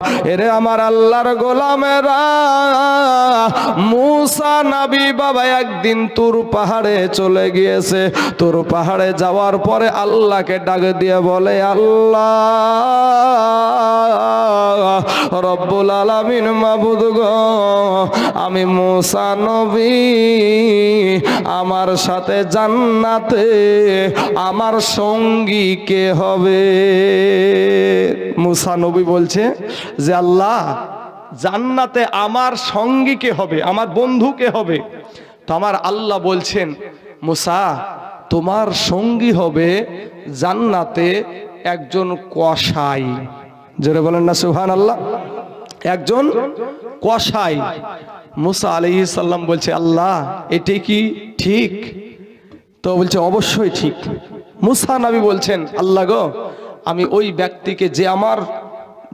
এরে আমার আল্লাহর গোলামেরা, মুসা নবী বাবা একদিন তুর পাহাড়ে চলে গিয়েছে। তুর পাহাড়ে যাওয়ার পরে আল্লাহকে ডাক দিয়ে বলে, আল্লাহ রব্বুল আলামিন মাবুদ গো, আমি মুসা নবী আমার সাথে জান্নাতে আমার সঙ্গী কে হবে? মুসা নবী বলছে যে আল্লাহ জান্নাতে আমার সঙ্গী কে হবে, আমার বন্ধু কে হবে? তো আমার আল্লাহ বলছেন, মুসা তোমার সঙ্গী হবে জান্নাতে একজন কসাই। জোরে বলেন না সুবহানাল্লাহ। একজন কসাই। মুসা আলাইহিস সালাম বলছে, আল্লাহ এটা কি ঠিক? তো বলছে অবশ্যই ঠিক। মুসা নবী বলছেন, আল্লাহ গো, আমি ওই ব্যক্তিকে যে আমার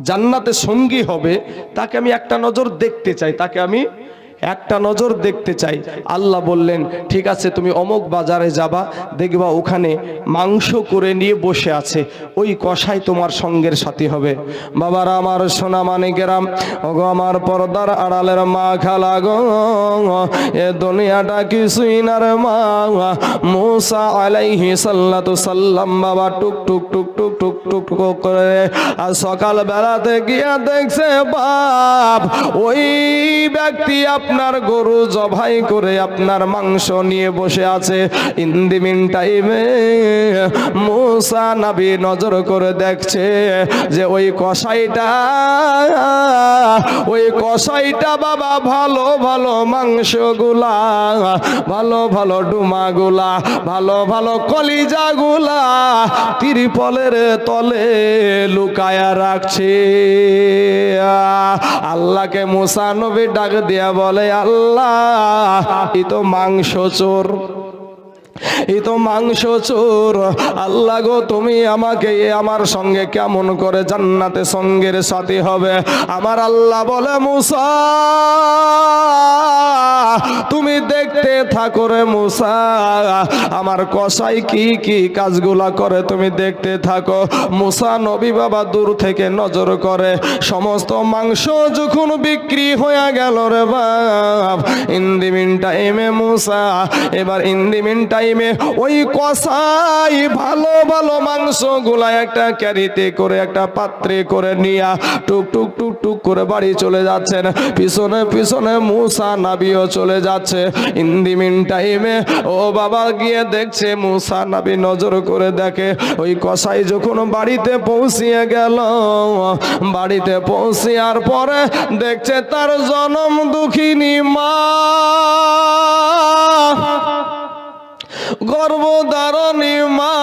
জান্নাতে সঙ্গী হবে তাকে আমি একটা নজর দেখতে চাই, তাকে আমি একটা নজর দেখতে চাই। আল্লাহ বললেন, ঠিক আছে, তুমি অমুক বাজারে যাবা, দেখবা ওখানে মাংস করে নিয়ে বসে আছে, ওই কসাই তোমার সঙ্গের সাথী হবে। বাবারা আমার, সোনা মানিকেরাম, ওগো আমার পর্দার আড়ালের মা খালা গো, এ দুনিয়াটা কিছুই না রে মা। মুসা আলাইহিস সালাতু সাল্লাম বাবা টুক টুক টুক টুক টুক টুক টুক করে আর সকাল বেলাতে গিয়া দেখছে, বাপ ওই ব্যক্তি আপনার গরু জবাই করে আপনার মাংস নিয়ে বসে আছে। ইন দি মিন টাইমে মুসা নবী নজর করে দেখছে যে ওই কসাইটা বাবা ভালো ভালো মাংসগুলা, ভালো ভালো ডুমাগুলা, ভালো ভালো কলিজাগুলা তিরপলের তলে লুকায়া রাখছে। আল্লাহকে মুসা নবী ডাক দিয়া বলে, আল্লাহ এই তো মাংস চোর, এই তো মাংস চোর। আল্লাহ গো, তুমি আমাকে আমার সঙ্গে কেমন করে জান্নাতে সঙ্গের সাথী হবে? আমার আল্লাহ বলে, মুসা তুমি দেখতে থাকো রে মুসা, আমার কসাই কি কি কাজগুলা করে তুমি দেখতে থাকো। মুসা নবী বাবা দূর থেকে নজর করে, সমস্ত মাংস যখন বিক্রি হয়ে গেল রে বাপ, ইন দি মিন টাইমে মুসা, এবার ইন দি মিন টাইমে ওই কসাই ভালো ভালো মাংসগুলা একটা ক্যারিতে করে একটা পাত্রে করে নিয়া টুক টুক টুক টুক করে বাড়ি চলে যাচ্ছেন। পিছনে পিছনে মুসা নবীও চলে যাচ্ছে। ইন দি মিন টাইমে ও বাবা গিয়ে দেখছে, মুসা নবী নজর করে দেখে ওই কসাই যখন বাড়িতে পৌঁছিয়ে গেল, বাড়িতে পৌঁছিয়ার পরে দেখছে তার জনম দুঃখিনী মা, গর্ভধারণী মা,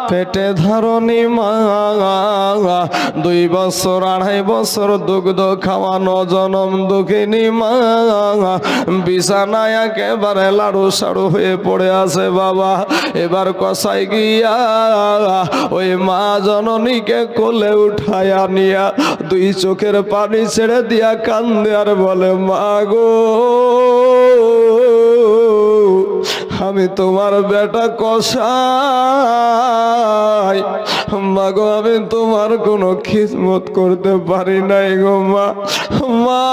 পেটে ধারণী মা, 2 বছর 2.5 বছর দুগ্ধ খাওয়ানো জনম দুঃখিনী মা বিছানায় একেবারে লাড়ু সাড়ু হয়ে পড়ে আছে বাবা। এবার কসাই গিয়া ওই মা জননীকে কোলে উঠায়া নিয়া 2 চোখের পানি ছেড়ে দিয়া কান্দে আর বলে, মা গো, আমি তোমার বেটা কসাই, মাগো আমি তোমার কোনো খিদমত করতে পারি নাই গো মা। মা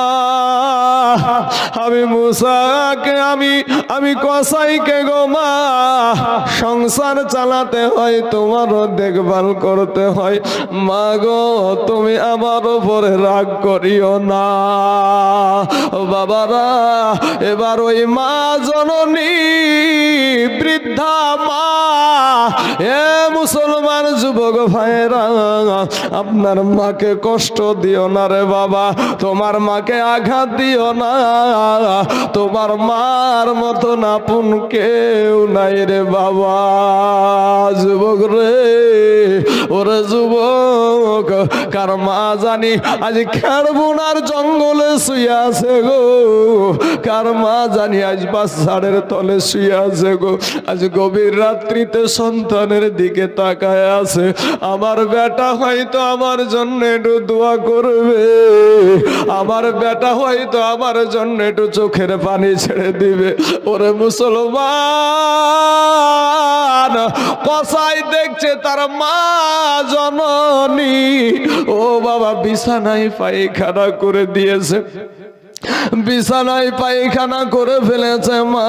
আমি মুসাকে আমি কসাইকে গো মা সংসার চালাতে হয়, তোমারও দেখভাল করতে হয়, মা গো তুমি আমার উপরে রাগ করিও না। বাবারা, এবার ওই মা জননী বৃদ্ধা মা, এ মুসলমান যুবক ভাইরা, আপনার মাকে কষ্ট দিও না রে বাবা, তোমার মাকে আঘাত দিও না, তোমার মার মতন আপন কেউ নাই রে বাবা। যুবক রে, ওরে যুবক, কার মা জানি আজ খেড়বুনার জঙ্গলে শুয়ে আছে গো, কার মা জানি আজ বাসারের তলে শুয়ে আছে গো, আজ গভীর রাত্রিতে সন্তানের দিকে তাকায় আছে। আমার বেটা হয়তো আমার জন্য একটু দোয়া করবে, আমার বেটা হয়তো আমার জন্য একটু চোখের পানি ছেড়ে দিবে, ওরে মুসলমান, কসাই দেখছে তার মা জননী ও বাবা বিছানায় পায়খানা করে দিয়েছে, বিছানায় পায়খানা করে ফেলেছে মা।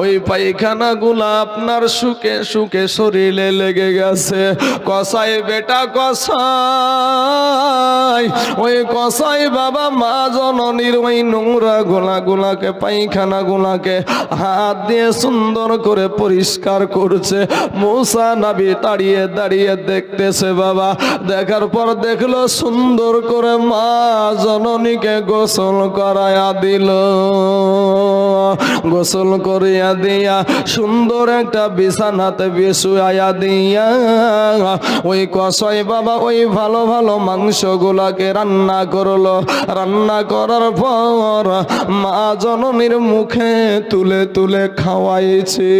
ওই পায়খানা গুলা আপনার শুকে শুকে শরীরে লেগে গেছে। কসাই বেটা কসাই, ওই কসাই বাবা মা জননীর ওই নোংরা গুলাকে পায়খানা গুলাকে হাত দিয়ে সুন্দর করে পরিষ্কার করছে। মুসা নবী দাঁড়িয়ে দাঁড়িয়ে দেখতেছে বাবা। দেখার পর দেখলো সুন্দর করে মা জননীকে গোসল করায়া দিল। গোসল করিয়া দিয়া সুন্দর একটা বিছানাতে বিছায়া দিয়া ওই কসাই বাবা ওই ভালো ভালো মাংস গুলাকে রান্না করলো। রান্না করার পর মা জননীর মুখে তুলে তুলে খাওয়াইছে।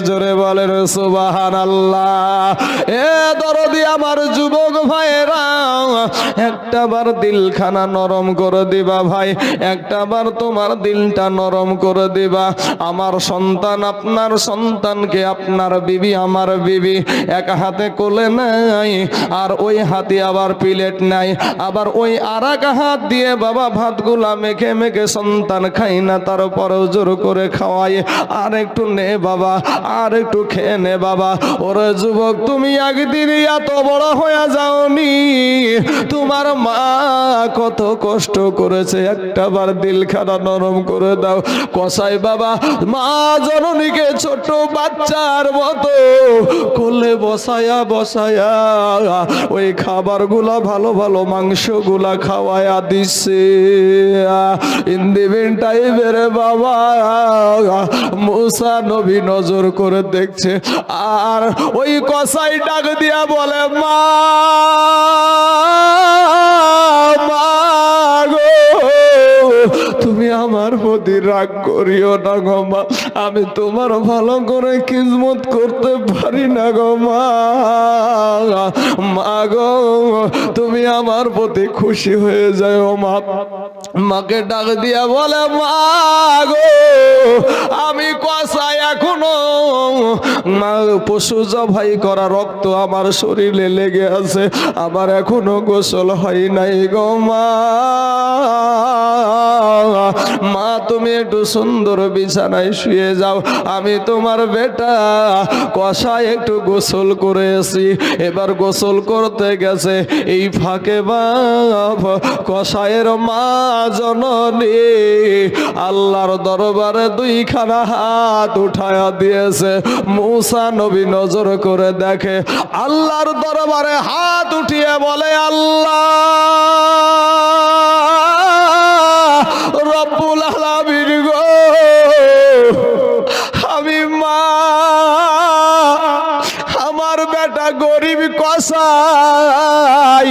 জোরে বলেন সুবহানাল্লাহ। এ দরদি আমার যুবক ভাইরা, একটা বার দিলখানা নরম করে দিবা ভাই, একটা বার তোমার দিলটা নরম করে দিবা। আমার সন্তান আপনার সন্তানকে, আপনার বিবি আমার বিবি এক হাতে কোলে নাই, আর ওই হাতে আবার প্লেট নাই, আবার ওই আর এক হাত দিয়ে বাবা ভাতগুলা মেখে মেখে সন্তান খাই না, তারপরেও জোর করে খাওয়াই। আর একটু নে বাবা, আর একটু খেয়ে নে বাবা। ওরে যুবক, তুমি একদিন এত বড় হয়ে যাওনি, তোমার মা কত কষ্ট করেছে, একটা বার দিলখানা নরম করে দাও। কসাই বাবা মা জননীকে ছোট বাচ্চার মতো কোলে বসায়া বসায়া ওই খাবার গুলা ভালো ভালো মাংস গুলা খাওয়ায়া দিচ্ছে। ইন্দিবিন টাইপের বাবা মুসা নবী নজর করে দেখছে। আর ওই কসাই ডাক দিয়া বলে মা গো, তুমি আমার প্রতি রাগ করিও না গো মা, আমি তোমার ভালো করে খিদমত করতে পারি না গো মা। মা গো, তুমি আমার প্রতি খুশি হয়ে যাও মা। মাকে ডাক দিয়া বলে মা গো, আমি কসাই, এখনো পশু জবাই করা রক্ত আমার শরীরে লেগে আছে, আমার এখনো গোসল হয় নাই গো মা। মা তুমি একটু সুন্দর বিছানায় শুয়ে যাও, আমি তোমার বেটা কসাই একটু গোসল করে আসি। এবার গোসল করতে গেছে, এই ফাঁকে বাপ কসাইয়ের মা জননী আল্লাহর দরবারে দুইখানা হাত উঠায়া দিয়েছে। মুসা নবী নজর করে দেখে, আল্লাহর দরবারে হাত উঠিয়ে বলে আল্লাহ রব্বুল আলামিন গো, আমি মা, আমার বেটা গরিব কসাই,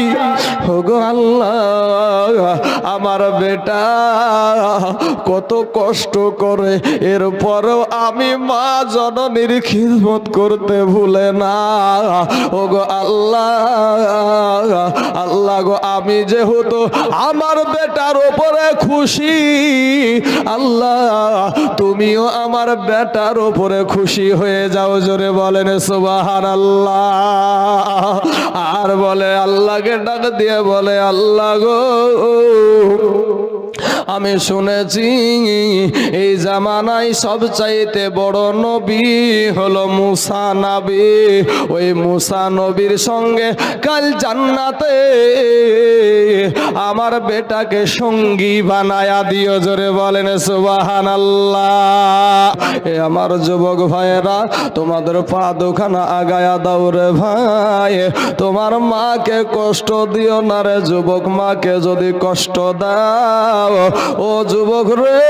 ওগো আল্লাহ আমার বেটা কত কষ্ট করে, এরপরেও আমি মা জননীর খিদমত করতে ভুলে না। ওগো আল্লাহ, আল্লাহ গো, আমি যেহেতু আমার বেটার উপরে খুশি, আল্লাহ তুমিও আমার বেটার উপরে খুশি হয়ে যাও। জোরে বলেন সুবহানাল্লাহ। আর বলে আল্লাহকে ডাক দিয়ে বলে আল্লাহ গো, আমি শুনেছি এই জামানায় সবচাইতে বড় নবী হলো মুসা নবী। ওই মুসা নবীর সঙ্গে কাল জান্নাতে আমার বেটাকে সঙ্গী বানায়া দিও। জোরে বলেন সুবহানাল্লাহ। এ আমার যুবক ভাইয়েরা, তোমাদের পা দুখানা আগায়া দাও রে ভাই, তোমার মাকে কষ্ট দিও না রে যুবক। মাকে যদি কষ্ট দাও ও যুবক রে,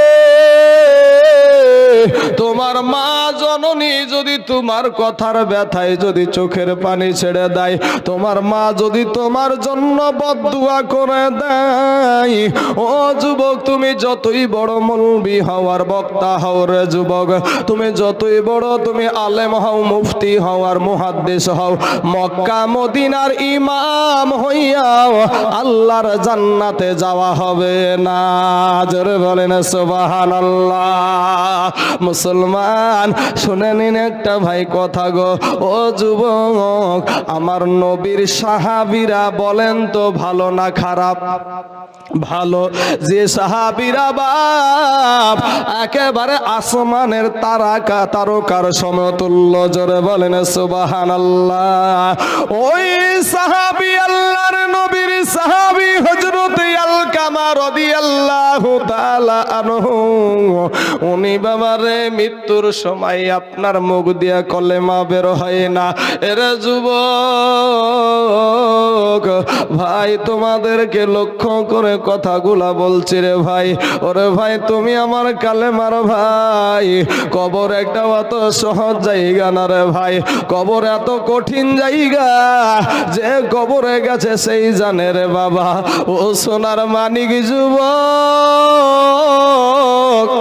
তোমার মা জননী যদি তোমার কথার ব্যথায় যদি চোখের পানি ছেড়ে দেয়, তোমার মা যদি তোমার জন্য বদদুয়া করে দেয়, ও যুবক তুমি যতই বড় মৌলবি হওয়ার বক্তা হও রে যুবক, তুমি যতই বড় তুমি আলেম হও, মুফতি হও আর মুহাদ্দিস হও, মক্কা মদিনার ইমাম হইয়াও আল্লাহর জান্নাতে যাওয়া হবে না। জোরে বলেন সুবহানাল্লাহ। মুসলমান শুনে নিন একটা ভাই কথা গো, ও যুবক, আমার নবীর সাহাবীরা বলেন তো ভালো না খারাপ? ভালো। যে সাহাবীরা বাপ একেবারে আসমানের তারকার সমতুল্য, জোরে বলেন সুবহানাল্লাহ। ওই সাহাবী আল্লাহর নবীর সাহাবী হযরত আলকামা রাদিয়াল্লাহু তাআলা আনহু, উনি বাবারে মৃত্যুর সময় আপনার মুখ দিয়া কলেমা বের হয় না। এরে যুবক ভাই, তোমাদেরকে লক্ষ্য করে কথাগুলা বলছি রে ভাই। ওরে ভাই, তুমি আমার কালেমার ভাই। কবর একটা অত সহজ জায়গা না রে ভাই, কবর এত কঠিন জায়গা, যে কবরে গেছে সেই জানে রে বাবা। ও সোনার মানিক যুবক,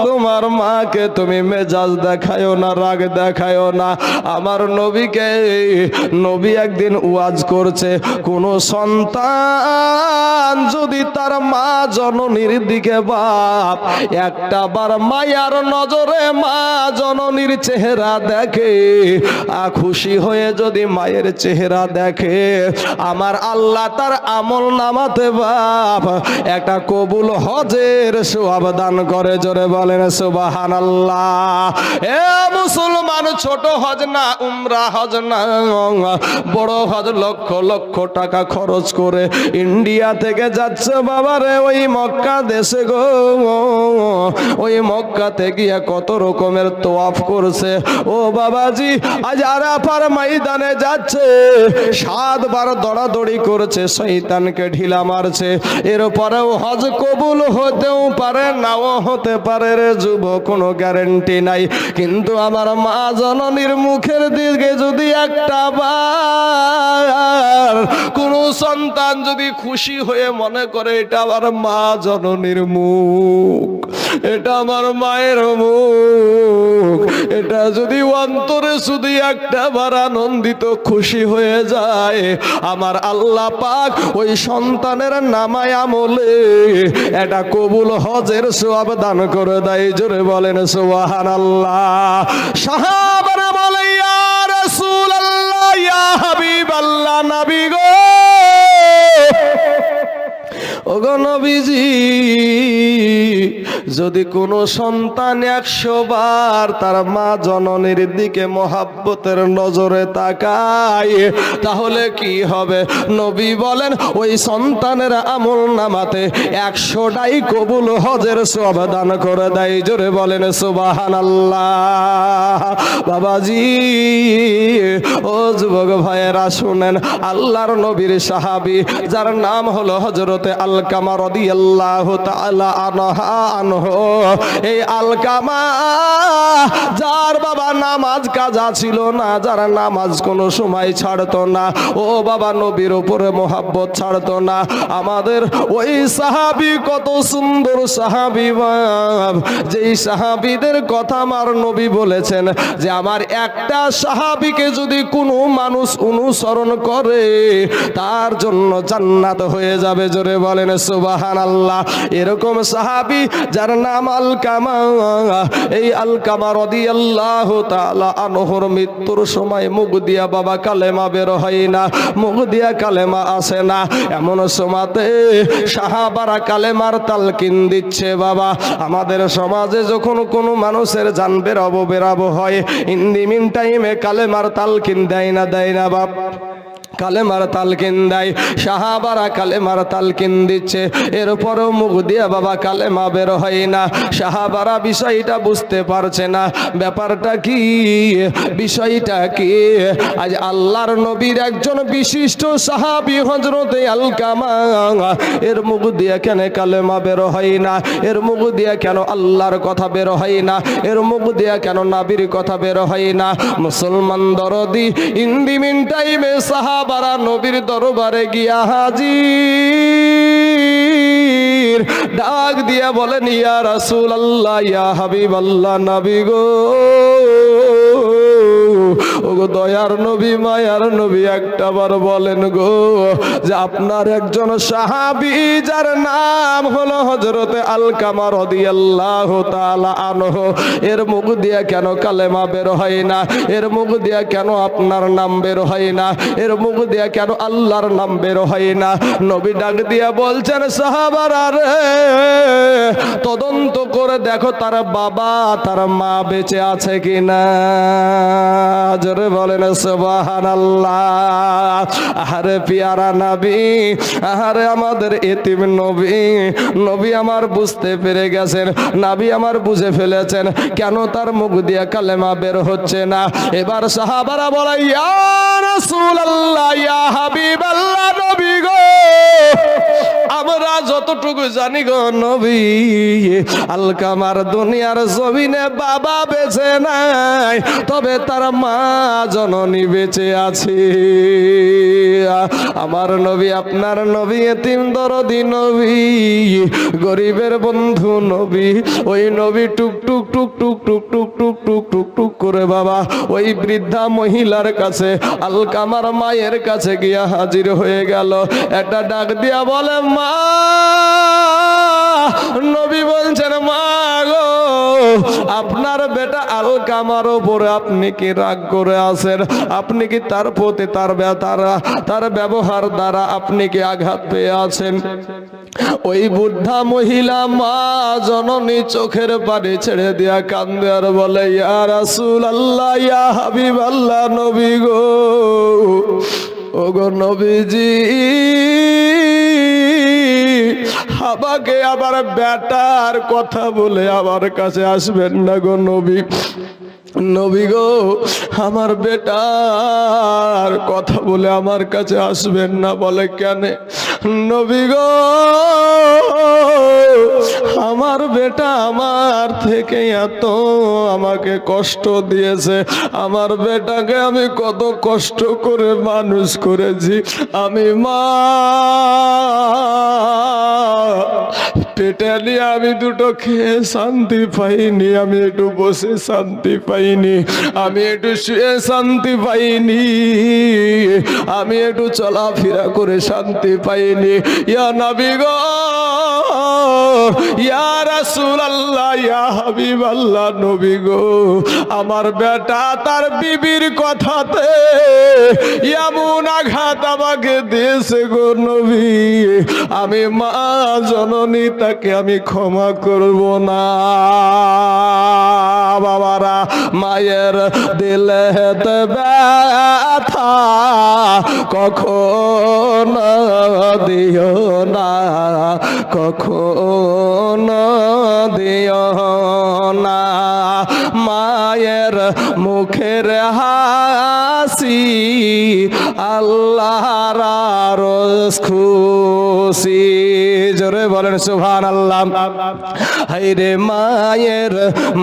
তোমার মাকে তুমি মেজাজ দেখায়ও না, রাগ দেখায়ও না। আমার নবীকে, নবী একদিন ওয়াজ করছে, কোন সন্তান যদি তার মা জননীর দিকে বাপ একটা বার মায়ার নজরে মা জননীর চেহারা দেখে, খুশি হয়ে যদি মায়ের চেহারা দেখে, আমার আল্লাহ তার আমল নামাতে বাপ একটা কবুল হজের সওয়াব দান করে। জোরে বলেন সুবহানাল্লাহ। এ মুসলমান, ছোট হজ না, উমরা হজ না, বড় হজ, লক্ষ লক্ষ টাকা খরচ করে ইন্ডিয়া থেকে যাচ্ছে বাবারে ওই মক্কা দেশে গো। ওই মক্কাতে গিয়ে কত রকমের তোয়াফ করছে। ও বাবাজি, আজ আরাফার ময়দানে যাচ্ছে, 7 বার দৌড়াদৌড়ি করছে, শয়তানকে ঢিলা মারছে। এরপরেও হজ কবুল হতেও পারে, নাও হতে পারে রে যুবক, কোনো গ্যারান্টি নাই। কিন্তু আমার মা জননীর মুখের দিকে যদি একটা বার কোন সন্তান যদি খুশি হয়ে মনে করে এটা আমার মা জননীর মুখ, এটা আমার মায়ের মুখ, এটা যদি অন্তরে শুধু একটা বার আনন্দিত খুশি হয়ে যায়, আমার আল্লাহ পাক ওই সন্তানের নামায় আমলে এটা কবুল হজের সওয়াব দান করে দেয়। জোরে বলেন সুবহানাল্লাহ। সাহাবারা বলে, ইয়া রাসূলুল্লাহ, ইয়া হাবিবাল্লাহ, নবী গো, ওগো নবীজি, যদি কোনো সন্তান 100 বার তার মা জননীর দিকে মহাব্বতের নজরে তাকায়, তাহলে কি হবে? নবী বলেন, ওই সন্তানের আমল নামাতে 100টাই কবুল হজের সওয়াব দান করে দেয়। জোরে বলেন সুবহানাল্লাহ। বাবাজি, ও যুবক ভাইয়েরা শুনেন, আল্লাহর নবীর সাহাবী যার নাম হলো হযরতে আলকামা রাদিয়াল্লাহু তাআলা আনহু, এই আলকামা যার বাবা নামাজ কাজা ছিল না, যার নামাজ কোনো সময় ছাড়তো না, ও বাবা নবীর উপরে মোহাব্বত ছাড়তো না। আমাদের ওই সাহাবী কত সুন্দর সাহাবী বাপ, যেই সাহাবীদের কথা আমার নবী বলেছেন যে আমার একটা সাহাবীকে যদি কোনো মানুষ অনুসরণ করে তার জন্য জান্নাত হয়ে যাবে। জোরে বলেন সুবহানাল্লাহ। এরকম সাহাবী যার নাম আলকামা, এই আলকামা রাদিয়াল্লাহু তাআলা আনহুর মৃত্যুর সময় মুখ দিয়া বাবা কালেমা বের হয় না, মুখ দিয়া কালেমা আসে না। এমন সময়তে সাহাবারা কালেমার তালকিন দিচ্ছে। বাবা, আমাদের সমাজে যখন কোনো মানুষের জান বেরাবো হয়, ইন দি মিন টাইমে কালেমার তালকিন দেয় না বাপ? কালেমার তালকিন দেয়, সাহাবারা কালেমার তালকিন দিচ্ছে, এরপরও মুখ দিয়ে বাবা কালেমা বের হয় না। সাহাবারা বিষয়টা বুঝতে পারছে না, ব্যাপারটা কি, বিষয়টা কি। আজ আল্লাহর নবীর একজন বিশিষ্ট সাহাবী হযরতে আলকামা, এর মুখ দিয়ে কেন কালেমা বের হয় না, এর মুখ দিয়ে কেন আল্লাহর কথা বের হয় না, এর মুখ দিয়ে কেন নবীর কথা বের হয় না। মুসলমান দরদি ইন দি মিন টাইমে সাহাবারা নবীর দরবারে গিয়া হাজির, ডাক দিয়া বলেন ইয়া রাসূলুল্লাহ, ইয়া হাবিবাল্লাহ, নবী গো, ওগো দয়ার নবী, মায়ার নবী, একটাবার বলেন গো যে আপনার একজন সাহাবী যার নাম হলো হযরতে আলকামা রাদিয়াল্লাহু তাআলা আনহু, এর মুখ দিয়ে কেন কালেমা বের হয় না, এর মুখ দিয়ে কেন আপনার নাম বের হয় না, এর মুখ দিয়ে কেন আল্লাহর নাম বের হয় না। নবী ডাক দিয়া বলছেন সাহাবারা রে, তদন্ত করে দেখো তার বাবা তার মা বেঁচে আছে কিনা। জোরে বলেন সুবহানাল্লাহ। আহারে পিয়ারা নবী, আহারে আমাদের এতিম নবী, নবী আমার বুঝতে পেরে গেছেন, নবী আমার বুঝে ফেলেছেন কেন তার মুখ দিয়ে কালেমা বের হচ্ছে না। এবার সাহাবারা বলে ইয়া রাসূলুল্লাহ, ইয়া হাবিবাল্লাহ, নবী গো, আমরা যতটুকু জানি গো নবী, আলকামার দুনিয়ার জমিনে বাবা বেঁচে নাই, তবে তার মা জননী বেঁচে আছে। আমার নবী, আপনার নবী এতিম দরদি নবী, গরিবের বন্ধু নবী, ওই নবী টুক টুক টুক টুক টুক টুক টুক টুক টুক টুক করে বাবা ওই বৃদ্ধা মহিলার কাছে, আলকামার মায়ের কাছে গিয়া হাজির হয়ে গেল। একটা ডাক দিয়া বলে মা, নবী বলছেন মা গো, আপনার বেটা আলকামার উপরে আপনি কি রাগ করে আছেন, আপনি কি তার প্রতি তার ব্যবহার দ্বারা আপনি কি আঘাত পেয়ে আছেন। ওই বুদ্ধা মহিলা মা জননী চোখের পানি ছেড়ে দিয়া কান্দে আর বলে ইয়া রাসূলুল্লাহ, ইয়া হাবিবাল্লাহ, নবী গো, ওগো নবীজি, আমাকে আবার বেটার কথা বলে আমার কাছে আসবেন না গো নবী, নবী গো, আমার বেটার কথা বলে আমার কাছে আসবেন না। বলে কেন? নবী গো, আমার বেটা আমার থেকে এত আমাকে কষ্ট দিয়েছে, আমার বেটাকে আমি কত কষ্ট করে মানুষ করেছি, আমি মা পেটে নিয়ে আমি দুটো খেয়ে শান্তি পাইনি, আমি একটু বসে শান্তি পাইনি, আমি একটু শুয়ে শান্তি পাইনি, আমি একটু চলাফেরা করে শান্তি পাইনি। ইয়া নবী গো, ইয়া রাসূলুল্লাহ, ইয়া হাবিবাল্লাহ, নবী গো, আমার বেটা তার বিবির কথাতে এমন আঘাত আমাকে দিয়েছে গো নবী, আমি মা জননী তাকে আমি ক্ষমা করব না। বাবারা, মায়ের দিলে ব্যথা কখনো দিও না, কখনো দিও না, মায়ের মুখের হাসি আল্লাহর আরশ খুশি। জোরে বলেন সুবহানাল্লাহ। হায়রে মায়ের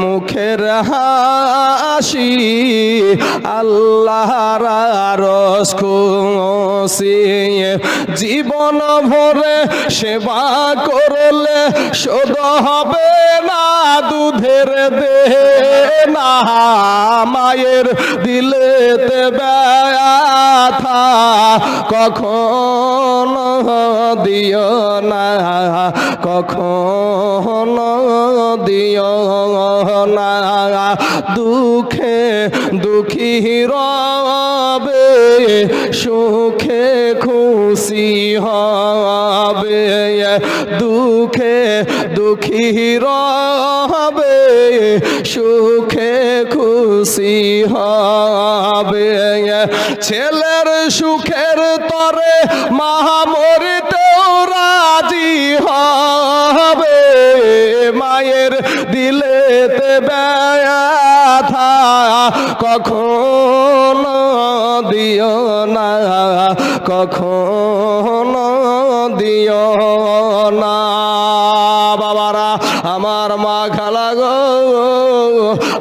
মুখের হাসি আল্লাহর আরশ খুশি, জীবন ভরে সেবা করলে শোধ হবে না দুধের দেনা, মায়ের দিলেতে ব্যথা কখনো দিও না, কখনো দিও না, দুঃখে দুঃখী রবে সুখে খুশি হবে, দুঃখে দুঃখী রবে সুখে খুশি হবে, ছেলের সুখের তরে মা মরিতেও রাজি হবে, মায়ের দিলেতে ব্যথা কখনো দিও না, কখনো দিও না। বাবারা আমার মা খালা গো,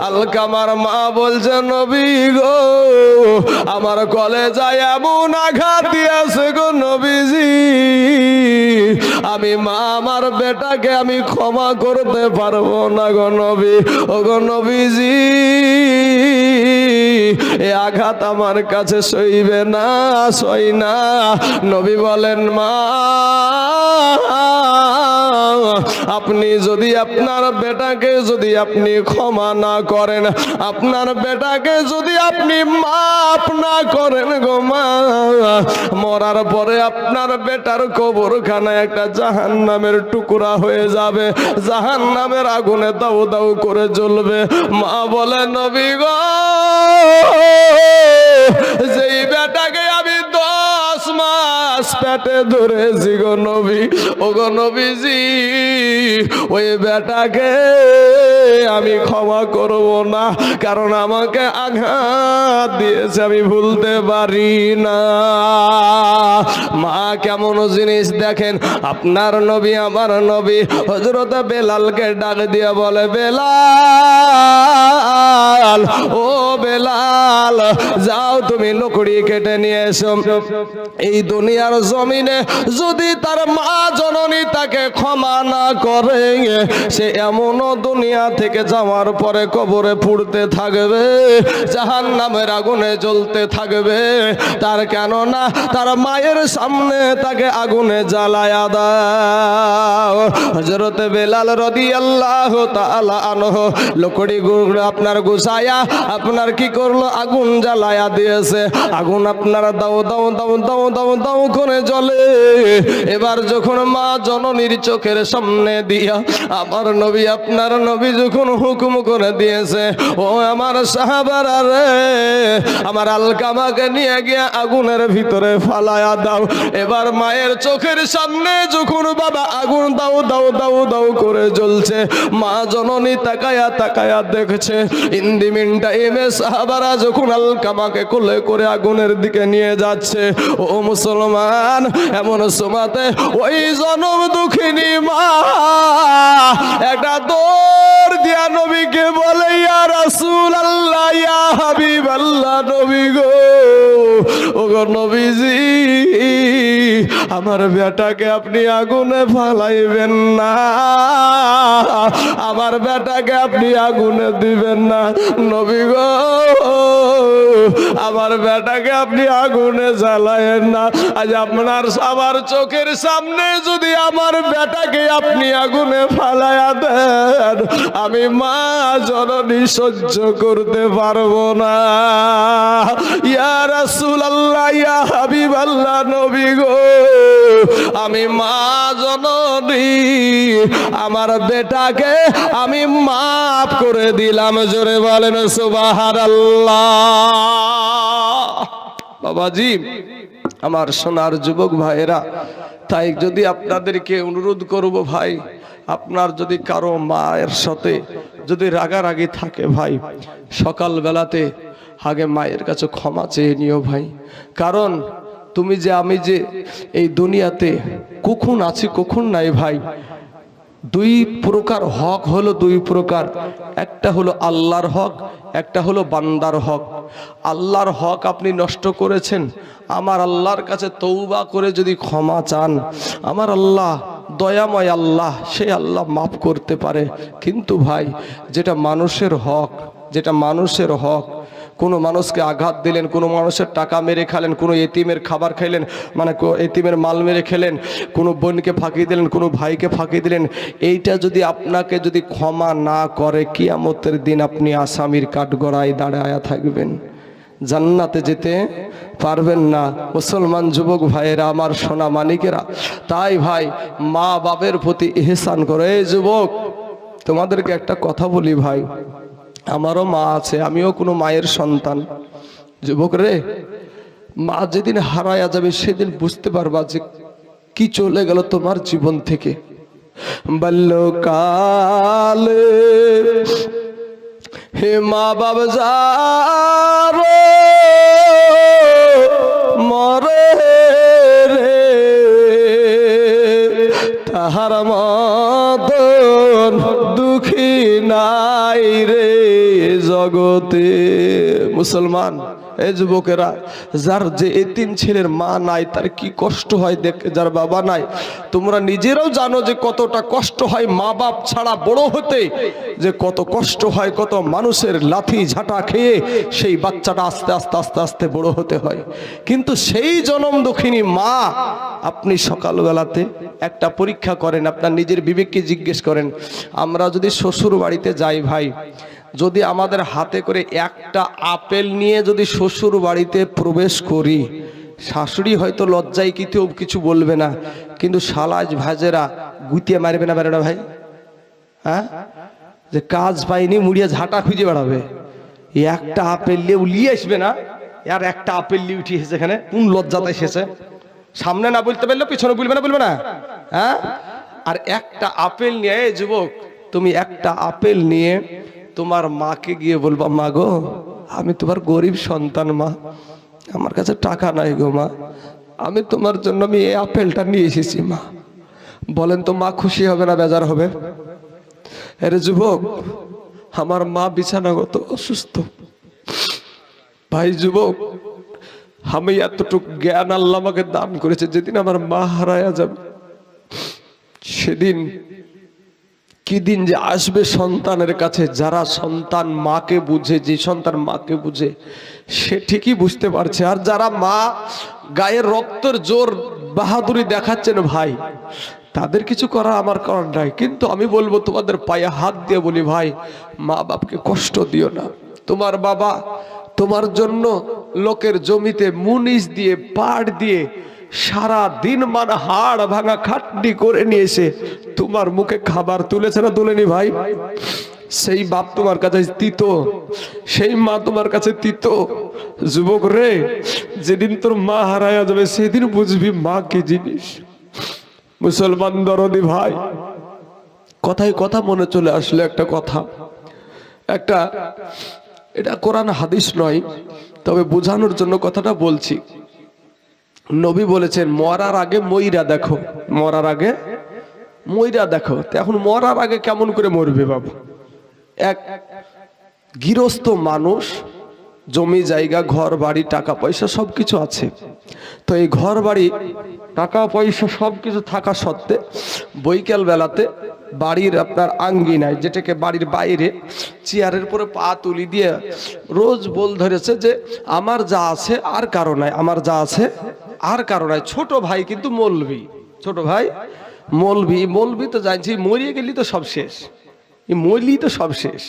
আলকামার মা বলছে নবী গো আমার কলেজায় এমন আঘাত দিয়েছে গো নবীজি, আমি মা আমার বেটাকে আমি ক্ষমা করতে পারবো না গো নবী। ও গো নবীজি এ আঘাত আমার কাছে সইবে না, সই না। নবী বলেন মা আপনি যদি আপনার বেটাকে যদি আপনি ক্ষমা না করেন, আপনার বেটাকে যদি আপনি মাফ না করেন গো মা, মরার পরে আপনার বেটার কবরখানায় একটা জাহান্নামের টুকরা হয়ে যাবে, জাহান্নামের আগুনে দাউ দাউ করে জ্বলবে। মা বলে নবী গো যেই বেটাকে আমি 10 মাস পেটে ধরেছি গো নবী, ও গো নবীজি ওই বেটাকে আমি ক্ষমা করব না, কারণ আমাকে আঘাত দিয়েছে আমি ভুলতে পারি না। মা কেমন জিনিস দেখেন, আপনার নবী আমার নবী হযরত বেলালকে ডাক দিয়ে বলে বেলাল, ও বেলাল যাও তুমি লকড়ি কেটে নিয়ে এসো। এই দুনিয়ার জমিনে যদি তার মা জননী তাকে ক্ষমা না করে, সে এমনও দুনিয়া থেকে যাওয়ার পরে কবরে পুড়তে থাকবে, জাহান্নামের আগুনে জ্বলতে থাকবে। তার কেননা তার মায়ের সামনে তাকে আগুনে জ্বালায়া দাও। হযরত বেলাল রাদিয়াল্লাহু তাআলা আনহু লকড়ি আপনার গুছায়া আপনার কি করলো, আগুন জ্বালায়া দিয়েছে। আগুন আপনার দাও দাও দাও দাও দাও দাও করে জ্বলে। এবার যখন মা জননীর চোখের সামনে দিয়া আমার নবী আপনার নবী যখন হুকুম করে দিয়েছে, ও আমার সাহাবারা রে আমার আলকামাকে নিয়ে গিয়ে আগুনের ভিতরে ফালায়া দাও। এবার মায়ের চোখের সামনে যখন বাবা আগুন দাও দাও দাও দাও করে জ্বলছে, মা জননী তাকায়া তাকায়া দেখছে। ইন দি মিন টাইমে সাহাবারা যখন আলকামাকে কোলে করে আগুনের দিকে নিয়ে যাচ্ছে, ও মুসলমান এমন সময়তে ওই জনম দুঃখিনী মা একটা দৌড় দিয়া নবীকে বলে ইয়া রাসূলুল্লাহ ইয়া হাবিবাল্লাহ, নবী গো ও গো নবীজি আমার বেটাকে আপনি আগুনে ফালাইবেন না, আমার বেটাকে আপনি আগুনে দিবেন না, নবী গো আমার বেটাকে আপনি আগুনে জ্বালায়েন না। আজ আপনার সবার চোখের সামনে যদি আমার বেটাকে আপনি আগুনে ফালায়া দেন, আমি মা জননী সহ্য করতে পারবো না। ইয়া রাসূলুল্লাহ ইয়া হাবিবাল্লাহ, নবী গো আমি মা জননী আমার বেটাকে আমি মাফ করে দিলাম। জোরে বলেন সুবহানাল্লাহ। বাবাজি আমার সোনার যুবক ভাইয়েরা, তাই যদি আপনাদেরকে অনুরোধ করব ভাই, আপনার যদি কারো মায়ের সাথে যদি রাগারাগি থাকে ভাই, সকাল বেলাতে আগে মায়ের কাছে ক্ষমা চেয়ে নিও ভাই। কারণ তুমি যে আমি যে এই দুনিয়াতে কখন আছি কখন নাই ভাই, দুই প্রকার হক হলো দুই প্রকার, একটা হলো আল্লাহর হক, একটা হলো বান্দার হক। আল্লাহর হক আপনি নষ্ট করেছেন, আমার আল্লাহর কাছে তওবা করে যদি ক্ষমা চান, আমার আল্লাহ দয়াময় আল্লাহ, সেই আল্লাহ মাফ করতে পারে। কিন্তু ভাই যেটা মানুষের হক, যেটা মানুষের হক, কোনো মানুষকে আঘাত দিলেন, কোনো মানুষের টাকা মেরে খেলেন, কোনো এতিমের খাবার খাইলেন, মানে এতিমের মাল মেরে খেলেন, কোনো বোনকে ফাঁকি দিলেন, কোনো ভাইকে ফাঁকি দিলেন, এইটা যদি আপনাকে যদি ক্ষমা না করে, কিয়ামতের দিন আপনি আসামির কাঠগড়ায় দাঁড়ায়া থাকবেন, জান্নাতে যেতে পারবেন না। মুসলমান যুবক ভাইয়েরা, আমার সোনা মানিকেরা, তাই ভাই মা বাপের প্রতি ইহসান করে। এই যুবক তোমাদেরকে একটা কথা বলি ভাই, আমারও মা আছে, আমিও কোনো মায়ের সন্তান। যুবক রে, মা যেদিন হারায়া যাবে সেদিন বুঝতে পারবা যে কি চলে গেল তোমার জীবন থেকে। বাল্যকালে হে মা বাবা যারো মরে রে, তাহার মতন দুঃখী নাই রে জগতে। মুসলমান এই যুবকেরা, যার যে এতিম ছেলের মা নাই তার কি কষ্ট হয় দেখে, যার বাবা নাই তোমরা নিজেরাও জানো যে কতটা কষ্ট হয় মা বাপ ছাড়া বড় হতে, যে কত কষ্ট হয়, কত মানুষের লাথি ঝাঁটা খেয়ে সেই বাচ্চাটা আস্তে আস্তে আস্তে আস্তে বড় হতে হয়। কিন্তু সেই জনম দুঃখিনী মা, আপনি সকালবেলাতে একটা পরীক্ষা করেন, আপনার নিজের বিবেককে জিজ্ঞেস করেন, আমরা যদি শ্বশুর বাড়িতে যাই ভাই, যদি আমাদের হাতে করে একটা আপেল নিয়ে যদি শ্বশুর বাড়িতে প্রবেশ করি, শাশুড়ি হয়তো লজ্জায় কিছু বলবে না, কিন্তু শালাজ ভাজেরা গুতিয়ে মারবে না বেড়াটা ভাই? হ্যাঁ, যে কাজ পাইনি মুড়িয়ে ঝাঁটা খুঁজে বেড়াবে, একটা আপেল নিয়ে উলিয়ে আসবে না, আর একটা আপেল নিয়ে উঠিয়ে এসেছে এখানে, কোন লজ্জাতে এসেছে? সামনে না বলতে পারলে পিছনে বলবে না? হ্যাঁ, আর একটা আপেল নিয়ে, যুবক তুমি একটা আপেল নিয়ে তোমার মাকে গিয়ে বলবা, মা গো আমি তোমার গরিব সন্তান মা, আমার কাছে টাকা নাই গো মা, আমি তোমার জন্য আমি এই আপেলটা নিয়ে এসেছি মা। বলেন তো মা খুশি হবে না বেজার হবে? আরে যুবক, আমার মা বিছানাগত অসুস্থ ভাই। যুবক, আমি এতটুকু জ্ঞান আল্লাহ আমাকে দান করেছে, যেদিন আমার মা হারায়া যাবে সেদিন কি দিন যে আসবে সন্তানের কাছে। যারা সন্তান মাকে বুঝে, যে সন্তান মাকে বুঝে সে ঠিকই বুঝতে পারছে। আর যারা মা গায়ের রক্তের জোর বাহাদুরি দেখাচ্ছেন ভাই, তাদের কিছু করা আমার করার নাই। কিন্তু আমি বলবো, তোমাদের পায়ে হাত দিয়ে বলি ভাই, মা বাপকে কষ্ট দিও না। তোমার বাবা তোমার জন্য লোকের জমিতে মুনিশ দিয়ে পাড় দিয়ে সারা দিন মানে হাড় ভাঙা খাটনি করে নিয়েছে, তোমার মুখে খাবার তুলেছে না তুলেনি ভাই? সেই বাপ তোমার কাছে তিতো, সেই মা তোমার কাছে তিতো। যুবক রে, যেদিন তোর মা হারায়া যাবে সেদিন বুঝবি মা কি জিনিস। মুসলমান দরদি ভাই, কথায় কথা মনে চলে আসলে একটা কথা, এটা কোরআন হাদিস নয়, তবে বোঝানোর জন্য কথাটা বলছি। নবী বলেছেন, মরার আগে মইরা দেখো, মরার আগে মইরা দেখো। তো এখন মরার আগে কেমন করে মরবে বাবা? এক গৃহস্থ মানুষ, জমি জায়গা ঘর বাড়ি টাকা পয়সা সবকিছু আছে, তো এই ঘর বাড়ি টাকা পয়সা সবকিছু থাকা সত্ত্বে বৈকাল বেলাতে বাড়ির আপনার আঙ্গিনায়, যেটাকে বাড়ির বাইরে চেয়ারের পরে পা তুলি দিয়ে রোজ বল ধরেছে যে আমার যা আছে আর কারো নাই, আমার যা আছে আর কারো নাই। ছোট ভাই কিন্তু মৌলবি, ছোট ভাই মৌলবি তো জানছি মরিয়ে গেলি তো সব শেষ, এই মরলি তো সব শেষ।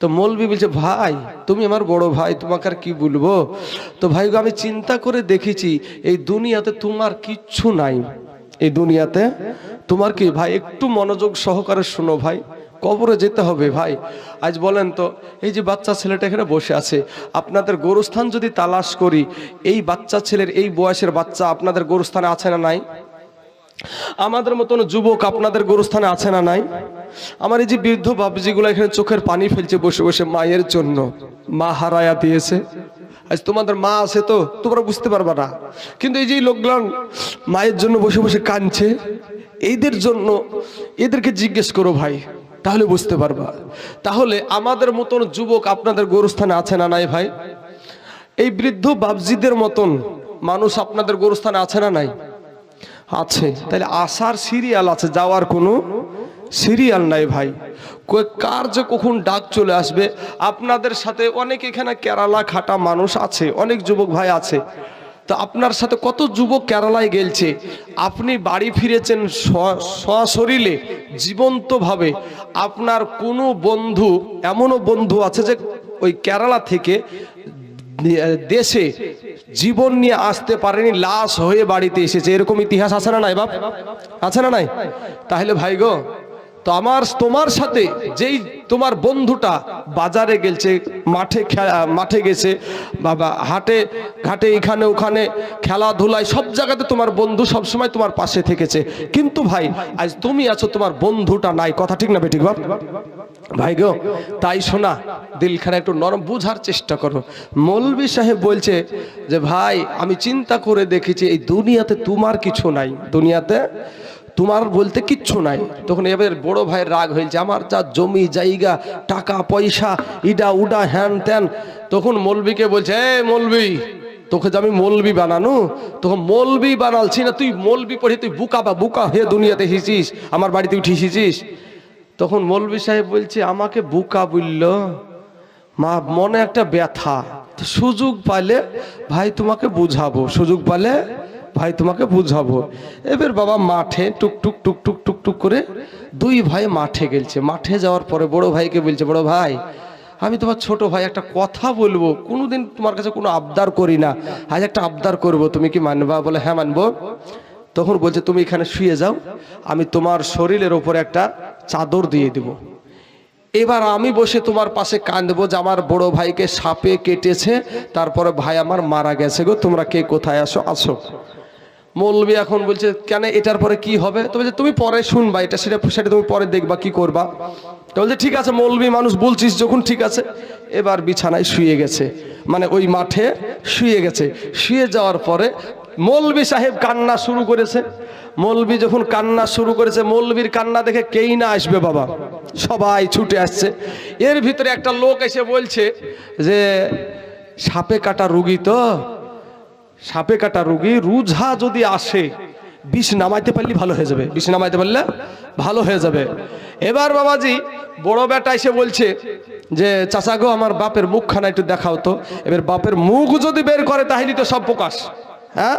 তো মৌলবি বলছে, ভাই তুমি আমার বড় ভাই, তোমাকে আর কি বলবো। তো ভাই গো, আমি চিন্তা করে দেখেছি এই দুনিয়াতে তোমার কিচ্ছু নাই, এই দুনিয়াতে তোমার কি ভাই? একটু মনোযোগ সহকারে শোনো ভাই, কবরে যেতে হবে ভাই। আজ বলেন তো, এই যে বাচ্চা ছেলেটা এখানে বসে আছে, আপনাদের গোরস্থান যদি তালাশ করি, এই বাচ্চা ছেলের এই বয়সের বাচ্চা আপনাদের গোরস্থানে আছে না নাই? আমাদের মতন যুবক আপনাদের গোরস্থানে আছে না নাই? আমার এই যে বৃদ্ধ বাবজিগুলো এখানে চোখের পানি ফেলছে বসে বসে মায়ের জন্য, মা হারায়া দিয়েছে। আজ তোমাদের মা আছে তো তোমরা বুঝতে পারবা না, কিন্তু এই যে লোকগুলো মায়ের জন্য বসে বসে কাঁদছে, এইদের জন্য এদেরকে জিজ্ঞেস করো ভাই, তাহলে বুঝতে পারবা। তাহলে আমাদের মতন যুবক আপনাদের গোরস্থানে আছে না নাই ভাই? এই বৃদ্ধ বাবজিদের মতন মানুষ আপনাদের গোরস্থানে আছে না নাই? আছে। তাহলে আসার সিরিয়াল আছে, যাওয়ার কোনো সিরিয়াল নাই ভাই। কার যে কখন ডাক চলে আসবে। আপনাদের সাথে অনেক এখানে কেরালা খাটা মানুষ আছে, অনেক যুবক ভাই আছে, তো আপনার সাথে কত যুবক কেরালায় গেলছে, আপনি বাড়ি ফিরেছেন সশরীরে জীবন্তভাবে। আপনার কোনো বন্ধু, এমনও বন্ধু আছে যে ওই কেরালা থেকে দেশে জীবন নিয়ে আসতে পারেনি, লাশ হয়ে বাড়িতে এসেছে, এরকম ইতিহাস আছে না নাই বাপ? আছে না নাই? তাহলে ভাই গো, তো তোমার সাথে যেই তোমার বন্ধুটা বাজারে গেছে, মাঠে গেছে, বাবা হাটে ঘাটে, এখানে ওখানে খেলাধুলায় সব জায়গাতে তোমার বন্ধু সবসময় তোমার পাশে থেকেছে, কিন্তু ভাই আজ তুমি আছো, তোমার বন্ধুটা নাই। কথা ঠিক না বেঠিক বাপ? ভাই গো, তাই শোনা, দিলখানা একটু নরম, বুঝার চেষ্টা করো। মৌলভী সাহেব বলছে যে ভাই আমি চিন্তা করে দেখেছি এই দুনিয়াতে তোমার কিছু নাই, দুনিয়াতে তোমার বলতে কিচ্ছু নাই। তখন এবার বড় ভাইয়ের রাগ হয়েছে, আমার যা জমি জায়গা টাকা পয়সা ইডা উডা হ্যান ত্যান। তখন মৌলভীকে বলছে, এ মৌলভী, তোকে যে আমি মৌলভী বানানো, তোকে মৌলভী বানালছি না, তুই মৌলভী পড়ে তুই বুকা হয়ে দুনিয়াতে এসেছিস, আমার বাড়িতে উঠে এসেছিস। তখন মৌলভী সাহেব বলছে, আমাকে বুকা বলল, মা মনে একটা ব্যথা, সুযোগ পালে ভাই তোমাকে বুঝাবো, সুযোগ পালে ভাই তোমাকে বুঝাবো। এবার বাবা মাঠে টুকটুক টুকটুক টুকটুক করে দুই ভাই মাঠে গেলছে। মাঠে যাওয়ার পরে বড় ভাইকে বলছে, বড় ভাই আমি তোমার ছোট ভাই, একটা কথা বলবো, কোনোদিন তোমার কাছে কোনো আবদার করি না, আজ একটা আবদার করব, তুমি কি মানবা? বলে হ্যাঁ মানবো। তখন বলছে, তুমি এখানে শুয়ে যাও, আমি তোমার শরীরের ওপরে একটা চাদর দিয়ে দিব, এবার আমি বসে তোমার পাশে কাঁদবো যে আমার বড় ভাইকে সাপে কেটেছে, তারপরে ভাই আমার মারা গেছে গো, তোমরা কে কোথায় আসো আসো। মৌলভী এখন বলছে, কেন এটার পরে কি হবে? তো বলছে, তুমি পরে শুনবা, সেটা তুমি পরে দেখবা কি করবা। তো বলছে ঠিক আছে, মৌলভী মানুষ বলছিস যখন, ঠিক আছে। এবার বিছানায় শুয়ে গেছে, মানে ওই মাঠে শুয়ে গেছে। শুয়ে যাওয়ার পরে মৌলভী সাহেব কান্না শুরু করেছে। মৌলভী যখন কান্না শুরু করেছে, মৌলভীর কান্না দেখে কেই না আসবে বাবা, সবাই ছুটে আসছে। এর ভিতরে একটা লোক এসে বলছে যে সাপে কাটা রুগী, তো সাপে কাটা রুগী, রুঝা যদি আসে বিষ নামাইতে পারলে ভালো হয়ে যাবে, বিষ নামাইতে পারলে ভালো হয়ে যাবে। এবার বাবাজি বড় বেটা এসে বলছে যে চাচা গো, আমার বাপের মুখখানা একটু দেখাও তো। এবার বাপের মুখ যদি বের করে তাহলে তো সব প্রকাশ। হ্যাঁ,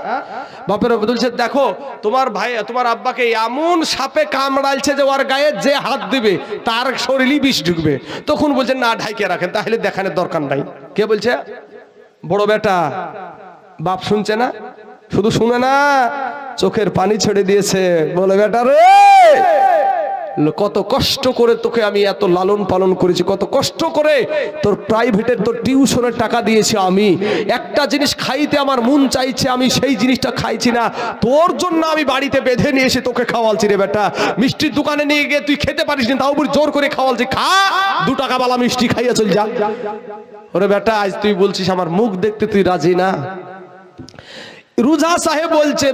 বাপের বলছে, দেখো তোমার ভাই তোমার আব্বাকে এমন সাপে কামড়াইছে যে ওর গায়ে যে হাত দিবে তার শরীরই বিষ ঢুকবে। তখন বলছে না, ঢাইকে রাখেন, তাহলে দেখানোর দরকার নাই। কে বলছে? বড় বেটা। বাপ শুনছে না, শুধু শুনে না, চোখের পানি ছেড়ে দিয়েছে। বলে বেটা রে, কত কষ্ট করে তোকে আমি এত লালন পালন করেছি, কত কষ্ট করে তোর প্রাইভেটের তোর টিউশনের টাকা দিয়েছি আমি, একটা জিনিস খাইতে আমার মন চাইছে, আমি সেই জিনিসটা খাইছি না, তোর জন্য আমি বাড়িতে বেঁধে নিয়ে এসে তোকে খাওয়ালছি রে বেটা। মিষ্টির দোকানে নিয়ে গিয়ে তুই খেতে পারিস না, তাও জোর করে খাওয়ালছি, খা 2 টাকা বালা মিষ্টি খাইয়া চল যা। ওরে বেটা, আজ তুই বলছিস আমার মুখ দেখতে তুই রাজি না। রুঝা সাহেব বলছে,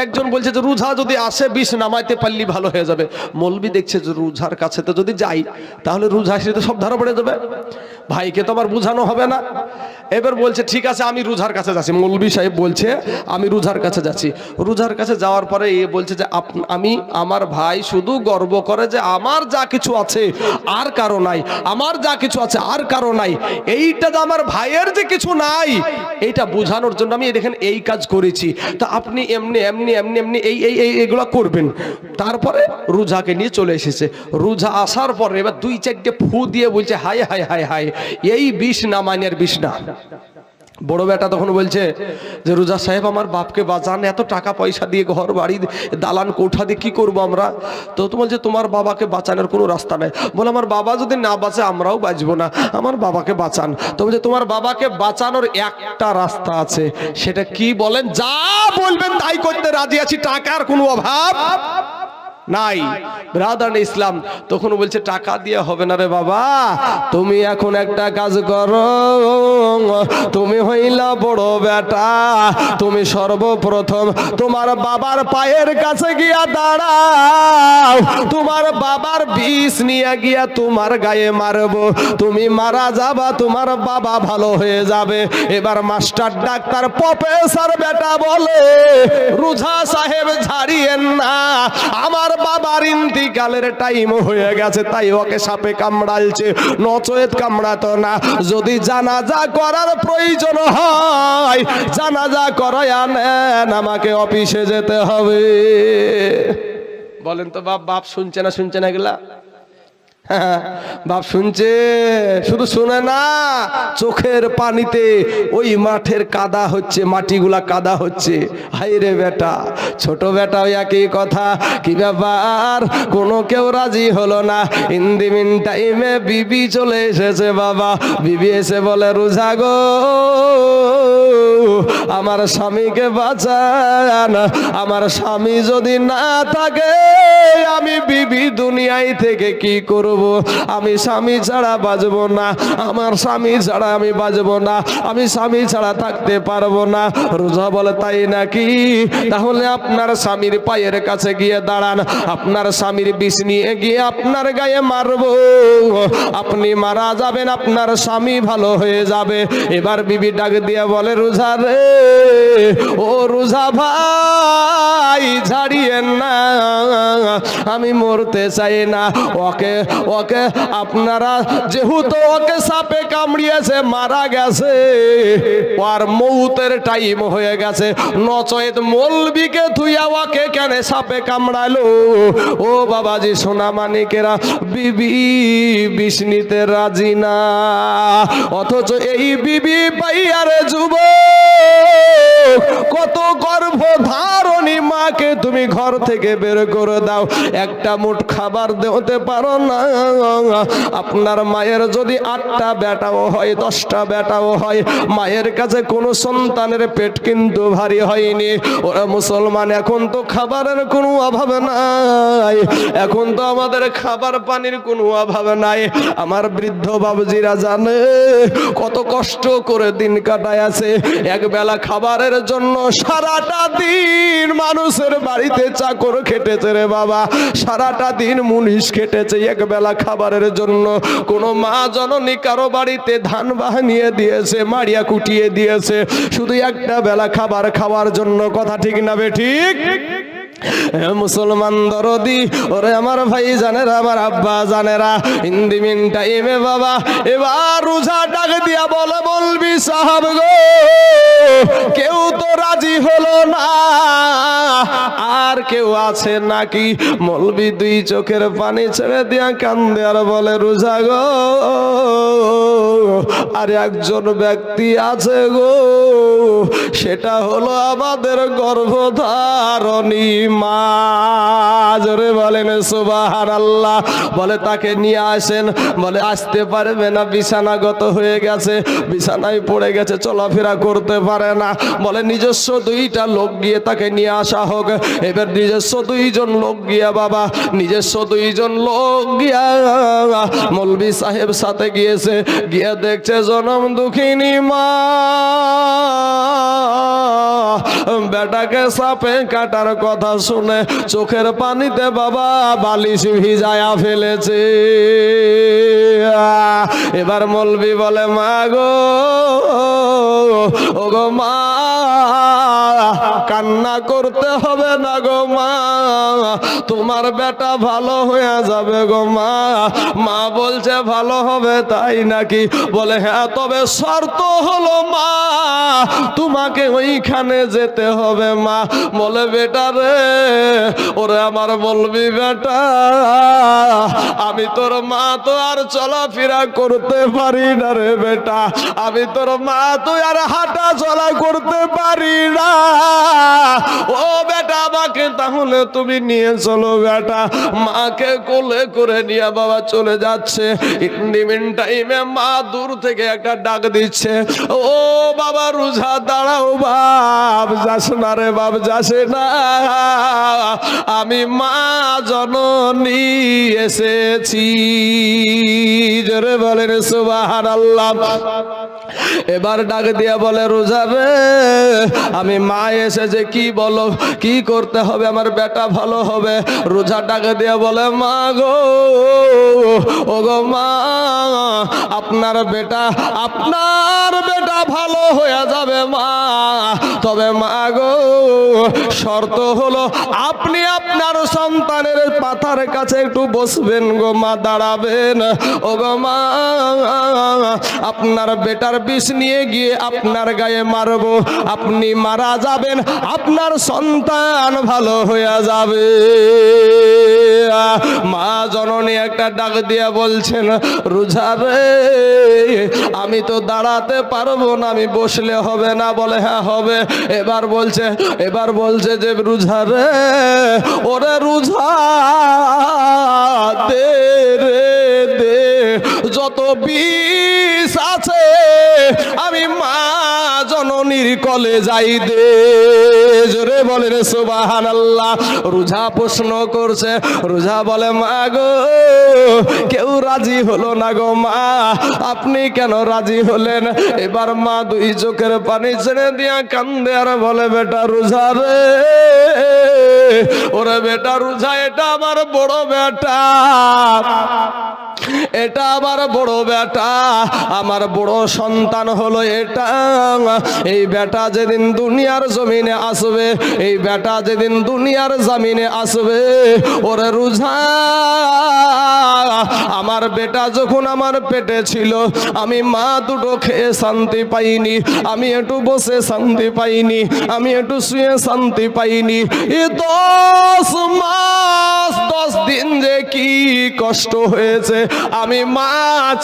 একজন বলছে যে রুঝা যদি আসে বিষ নামাইতে পারলি ভালো হয়ে যাবে। মৌলভী দেখছে যে রুঝার কাছে তো যদি যাই তাহলে রুঝা এসে তো সব ধরা পড়ে যাবে, ভাইকে তো আবার বুঝানো হবে না। এবার বলছে ঠিক আছে আমি রুঝার কাছে যাচ্ছি। মৌলভী সাহেব বলছে আমি রুঝার কাছে যাচ্ছি। রুঝার কাছে যাওয়ার পরে এ বলছে যে আমি, আমার ভাই শুধু গর্ব করে যে আমার যা কিছু আছে আর কারো নাই, আমার যা কিছু আছে আর কারো নাই, এইটা যে আমার ভাইয়ের যে কিছু নাই এইটা বোঝানোর জন্য আমি দেখেন এই কাজ করেছি। তা আপনি এমনি এমনি এমনি এমনি এই এই এই এগুলো করবেন। তারপরে রুঝাকে নিয়ে চলে এসেছে। রুঝা আসার পরে এবার 2-4টে ফু দিয়ে বলছে হায় হায় হায় হায়, এই বিষ না মাইনের বিষ না। বড় বেটা তখন বলছে যে রুজা সাহেব আমার বাপকে বাঁচান, এত টাকা পয়সা দিয়ে ঘর বাড়ি দালান কোঠা দিয়ে কি করবো আমরা। তো বলছে তোমার বাবাকে বাঁচানোর কোনো রাস্তা নাই। বলে আমার বাবা যদি না বাঁচে আমরাও বাঁচবো না, আমার বাবাকে বাঁচান। তো বলছে তোমার বাবাকে বাঁচানোর একটা রাস্তা আছে, সেটা কি বলেন? যা বলবেন তাই করতে রাজি আছি, টাকার কোনো অভাব নাই। ব্রাদার ইসলাম তখন বলছে টাকা দিয়ে হবে না রে বাবা, তুমি এখন একটা কাজ করো, তুমি হইলা বড় বেটা, তুমি সর্বপ্রথম তোমার বাবার পায়ের কাছে গিয়া দাঁড়াও, তোমার বাবার বিষ নিয়ে গিয়া তোমার গায়ে মারবো, তুমি মারা যাবা, তোমার বাবা ভালো হয়ে যাবে। এবার মাস্টার ডাক্তার প্রফেসর বেটা বলে রুঝা সাহেব ছাড়িয়েন না, আমার বাবার ইন্তিকালের টাইম হয়ে গেছে, তাই ওকে সাপে কামড়ালছে, নচেত কামড়াতো না। যদি জানাজা করার প্রয়োজন হয় জানাজা করায় আনেন, আমাকে অফিসে যেতে হবে। বলেন তো বাপ, বাপ শুনছে না, শুনছে না এগুলা? বাপ শুনছে, শুধু শুনে না, চোখের পানিতে ওই মাঠের কাদা হচ্ছে, মাটিগুলা কাদা হচ্ছে। হাই রে বেটা, ছোট বেটা, ওই একই কথা, কি ব্যাপার, কোনো কেউ রাজি হলো না। ইন দি মিন টাইমে বিবি চলে এসেছে। বাবা, বিবি এসে বলে, রোজা গো, আমার স্বামীকে বাঁচান, আমার স্বামী যদি না থাকে আমি বিবি দুনিয়ায় থেকে কি করব, আমি স্বামী ছাড়া বাঁচবো না, আমার স্বামী ছাড়া আমি বাঁচবো না, আমি স্বামী ছাড়া থাকতে পারবো না। রোজা বলে, তাই নাকি? তাহলে আপনার স্বামীর পায়ের কাছে গিয়ে দাঁড়ান, আপনার স্বামীর বিষ নিয়ে গিয়ে আপনার গায়ে মারবো, আপনি মারা যাবেন, আপনার স্বামী ভালো হয়ে যাবে। এবার বিবি ডাক দিয়ে বলে, রোজা রে, ও রোজা ভাই, ছাড়িয়েন না, আমি মরতে চাই না। ওকে ওকে আপনারা যেহেতু ওকে সাপে কামড়িয়েছে, মারা গেছে, ওর মৌতের টাইম হয়ে গেছে, নচেত মৌলবিকে থুইয়া ওকে কেন সাপে কামড়ালো? ও বাবাজি, সোনা মানিকেরা, বিবি বিষ নিতে রাজি না, অথচ এই বিবি পাইয়ারে যুবক, কত গর্ভধারণী মাকে তুমি ঘর থেকে বের করে দাও, একটা মুঠ খাবার দিতে পারো না। আপনার মায়ের যদি 8টা বেটাও হয়, 10টা বেটাও হয়, মায়ের কাছে কোনো সন্তানের পেট কিন্তু ভারী হয়নি। ওরা মুসলমান, এখন তো খাবারের কোনো অভাব নাই, এখন তো আমাদের খাবার পানির কোনো অভাব নাই। আমার বৃদ্ধ বাবুজিরা জানে কত কষ্ট করে দিন কাটায় আছে, এক বেলা খাবারের জন্য সারাটা দিন মানুষের বাড়িতে চাকর খেটেছে রে বাবা, সারাটা দিন মুনিশ খেটেছে এক বেলা খাবারের জন্য। কোন মা জননী কারো বাড়িতে ধান বানিয়ে দিয়েছে, মাড়িয়া কুটিয়ে দিয়েছে, শুধু একটা বেলা খাবার খাওয়ার জন্য। কথা ঠিক না বে ঠিক? মুসলমান দরদি, ওরে আমার ভাই জানেরা, আমার আব্বা জানেরা, ইন দি মিন টাইমে বাবা এবার রোজা ডাক দিয়া বলে, বলবি সাহাব গো, কেউ তো রাজি হলো না, আর কেউ আছে নাকি? মৌলবি দুই চোখের পানি ছেড়ে দিয়া কান্দে আর বলে, রোজা গো, আর একজন ব্যক্তি আছে গো, সেটা হলো আমাদের গর্ভধারণী মা। জোরে বলেন সুবহানাল্লাহ। বলে, তাকে নিয়ে আসেন। বলে, আসতে পারবে না, বিছানাগত হয়ে গেছে, বিছানায় পড়ে গেছে, চলাফেরা করতে পারে না। বলে, নিজস্ব 2টা লোক গিয়ে তাকে নিয়ে আসা হোক। এবার নিজস্ব 2জন লোক গিয়া বাবা, নিজস্ব 2জন লোক গিয়া মৌলবি সাহেব সাথে গিয়েছে, গিয়া দেখছে জনম দুঃখিনী মা বেটাকে সাপে কাটার কথা শুনে চোখের পানিতে বাবা বালিশ ভিজায়া ফেলেছে। এবার মৌলবি বলে, মা গো, ও গো মা, কান্না করতে হবে না গো মা, তোমার বেটা ভালো হয়ে যাবে গো মা। মা বলছে, ভালো হবে তাই নাকি? বলে, হ্যাঁ, তবে শর্ত হলো মা, তোমাকে ওইখানে যেতে হবে মা। বলে, বেটা রে, ওরে আমার বলবি বেটা, আমি তোর মা তো আর চলাফেরা করতে পারি না রে বেটা, আমি তোর মা তো আর হাঁটা চলা করতে পারি না। ও বেটা, আমাকে তাহলে তুমি নিয়ে চলো বেটা। মাকে কোলে করে নিয়ে বাবা চলে যাচ্ছে। ইন্ডিমিন টাইমে মা দূর থেকে একটা ডাক দিচ্ছে, ও বাবা রোজা দাঁড়াও, বাপ যাস না রে, বাপ যাস না, আমি মা জননী এসেছি। জোরে বলেন সুবহানাল্লাহ। এবার ডাক দিয়া বলে, রোজা রে, আমি মা এসেছে, কি বলো, কি করতে হবে আমার বেটা ভালো হবে? রোজা ডাক দিয়া বলে, মা গো, ও গো মা, আপনার বেটা ভালো হয়ে যাবে মা, তবে মা গো, শর্ত হলো আপনি আপনার সন্তানের পাতার কাছে একটু বসবেন গো মা, দাঁড়াবেন। ও গো মা, আপনার বেটার বিষ নিয়ে গিয়ে আপনার গায়ে মারবো, আপনি মারা যাবেন, আপনার সন্তান ভালো হয়ে যাবে। মা জননী একটা ডাক দিয়া বলছেন, রোজা রে আমি তো দাঁড়াতে পারবো না, আমি বসলে হবে না? বলে হ্যাঁ হবে। এবার বলছে যে রোজা রে, ওরে রোজা দে রে দে, যত বিষ আছে আমি মা জননীর কলে যাই দে। জোরে বলেন সুবহানাল্লাহ। রোজা প্রশ্ন করছে, রোজা বলে মা গো কেউ রাজি হলো না গো মা, আপনি কেন রাজি হলেন? এবার মা দুই চোখের পানি ছেড়ে দিয়া কান্দে আর বলে, বেটা রোজা রে, ওরে বেটা রোজা, এটা আমার বড় বেটা, এটা আমার বড় বেটা, আমার বড় সন্তান হলো এটা। এই বেটা যেদিন দুনিয়ার জমিনে আসবে, এই বেটা যেদিন দুনিয়ার জমিনে আসবে, ওরে রোজা আমার বেটা যখন আমার পেটে ছিল, আমি মা দুটো খেয়ে শান্তি পাইনি, আমি একটু বসে শান্তি পাইনি, আমি একটু শুয়ে শান্তি পাইনি। এই 10 মাস 10 দিন যে কি কষ্ট হয়েছে আমি মা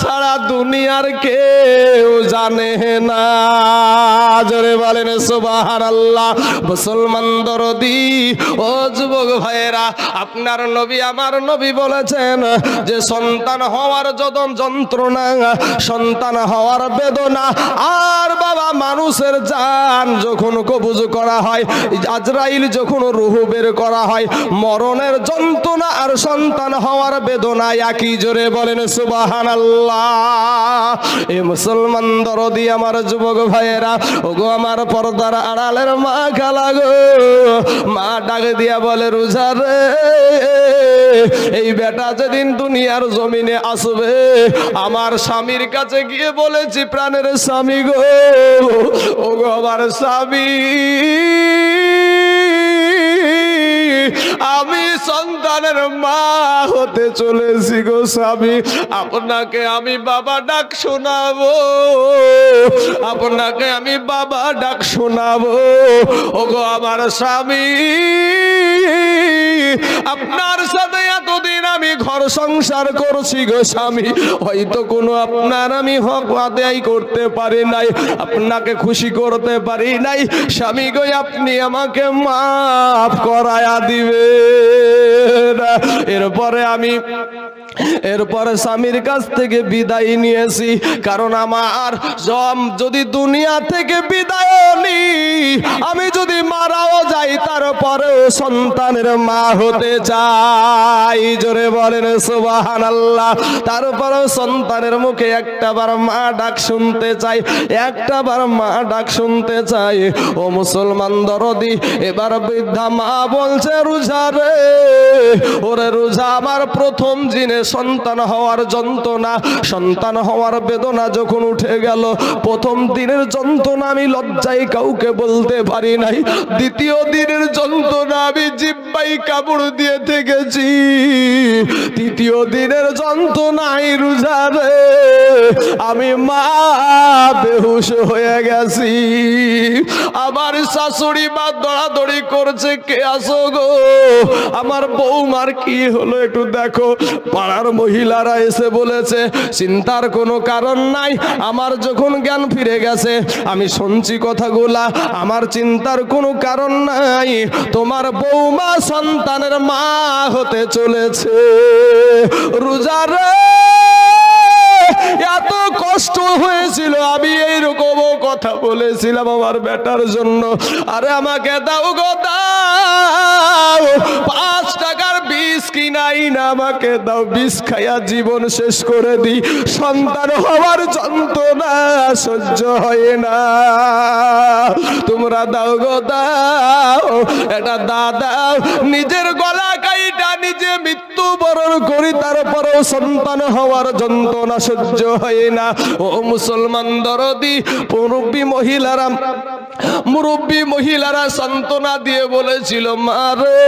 ছাড়া দুনিয়ার কেউ জানে না। জোরে বলেন সুবহানাল্লাহ। মুসলমান দরদি ও যুবক ভাইয়েরা, আপনার নবী আমার নবী বলেছেন যে সন্তান হওয়ার যত যন্ত্রণা, সন্তান হওয়ার বেদনা, আর বাবা মানুষের জান যখন কবজ করা হয়, আজরাইল যখন রূহ বের করা হয়, মরণের যন্ত্রণা আর সন্তান হওয়ার বেদনা একই। জোরে বলেন সুবহানাল্লাহ। এ মুসলমান দরদি আমার যুবক ভাইয়েরা, ওগো আমার পর্দার আড়ালের মা খালা গো, মা ডাক দিয়া বলে, রোজা রে এই বেটা যেদিন দুনিয়ার জমিনে আসবে, আমার স্বামীর কাছে গিয়ে বলেছি, প্রাণের স্বামী গো, ওগো আমার স্বামী, আমি সন্তানের মা হতে চলেছি গো স্বামী, আপনাকে আমি বাবা ডাক শোনাবো, আপনাকে আমি বাবা ডাক শোনাবো। ওগো আমার স্বামী, আপনার সাথে এতদিন আমি ঘর সংসার করছি গো স্বামী, হয়তো কোনো আপনার আমি হক আদায় করতে পারি নাই, আপনাকে খুশি করতে পারি নাই, স্বামী গো আপনি আমাকে মাফ করায়া দিবে। এরপরে স্বামীর কাছ থেকে বিদায় নিয়েছি, কারণ আমার যদি দুনিয়া থেকে বিদায় নিই, আমি যদি মারাও যাই, তারপরেও সন্তানের মা হতে চাই। জোরে বলেন সুবহানাল্লাহ। তারপরেও সন্তানের মুখে একটাবার মা ডাক শুনতে চাই, একটাবার মা ডাক শুনতে চাই। ও মুসলমান দরদি, এবার বৃদ্ধা মা বলছে, রোজা রে, ওরে রোজা আমার প্রথম দিনে সন্তান হওয়ার যন্ত্রণা, সন্তান হওয়ার বেদনা যখন উঠে গেল, প্রথম দিনের যন্ত্রণা আমি লজ্জায় কাউকে বলতে পারি নাই, দ্বিতীয় দিনের যন্ত্রণা আমি জিহ্বায় কাপড় দিয়ে থেকেছি, তৃতীয় দিনের যন্ত্রণায় রোজা রে আমি মা বেহুশ হয়ে গেছি। আমার শাশুড়ি মা দৌড়াদৌড়ি করছে, কে আসো গো? আমার বৌমার কি হলো একটু দেখো। পাড়ার মহিলারা এসে বলেছে, চিন্তার কোনো কারণ নাই, আমার যখন জ্ঞান ফিরে গেছে আমি শুনছি কথাগুলা, আমার চিন্তার কোনো কারণ নাই, তোমার বৌমা সন্তানের মা হতে চলেছে। রোজা রে এত কষ্ট হয়েছিল, আমি এইরকম কথা বলেছিলাম আমার বেটার জন্য, আরে আমাকে দাও গো দাও, 5 টাকার বিষ কিনাই না, আমাকে দাও, বিষ খাইয়া জীবন শেষ করে দিই, সন্তান হওয়ার যন্ত্রণা সহ্য হয় না, তোমরা দাও গো দাও। এটা দাদা নিজের গলা কাইটা নিজে মৃত্যুবরণ করি, তারপরেও সন্তান হওয়ার যন্ত্রণা সহ্য হয় না। ও মুসলমান দরদি, মুরব্বী মহিলারা সান্ত্বনা দিয়ে বলেছিল, মারে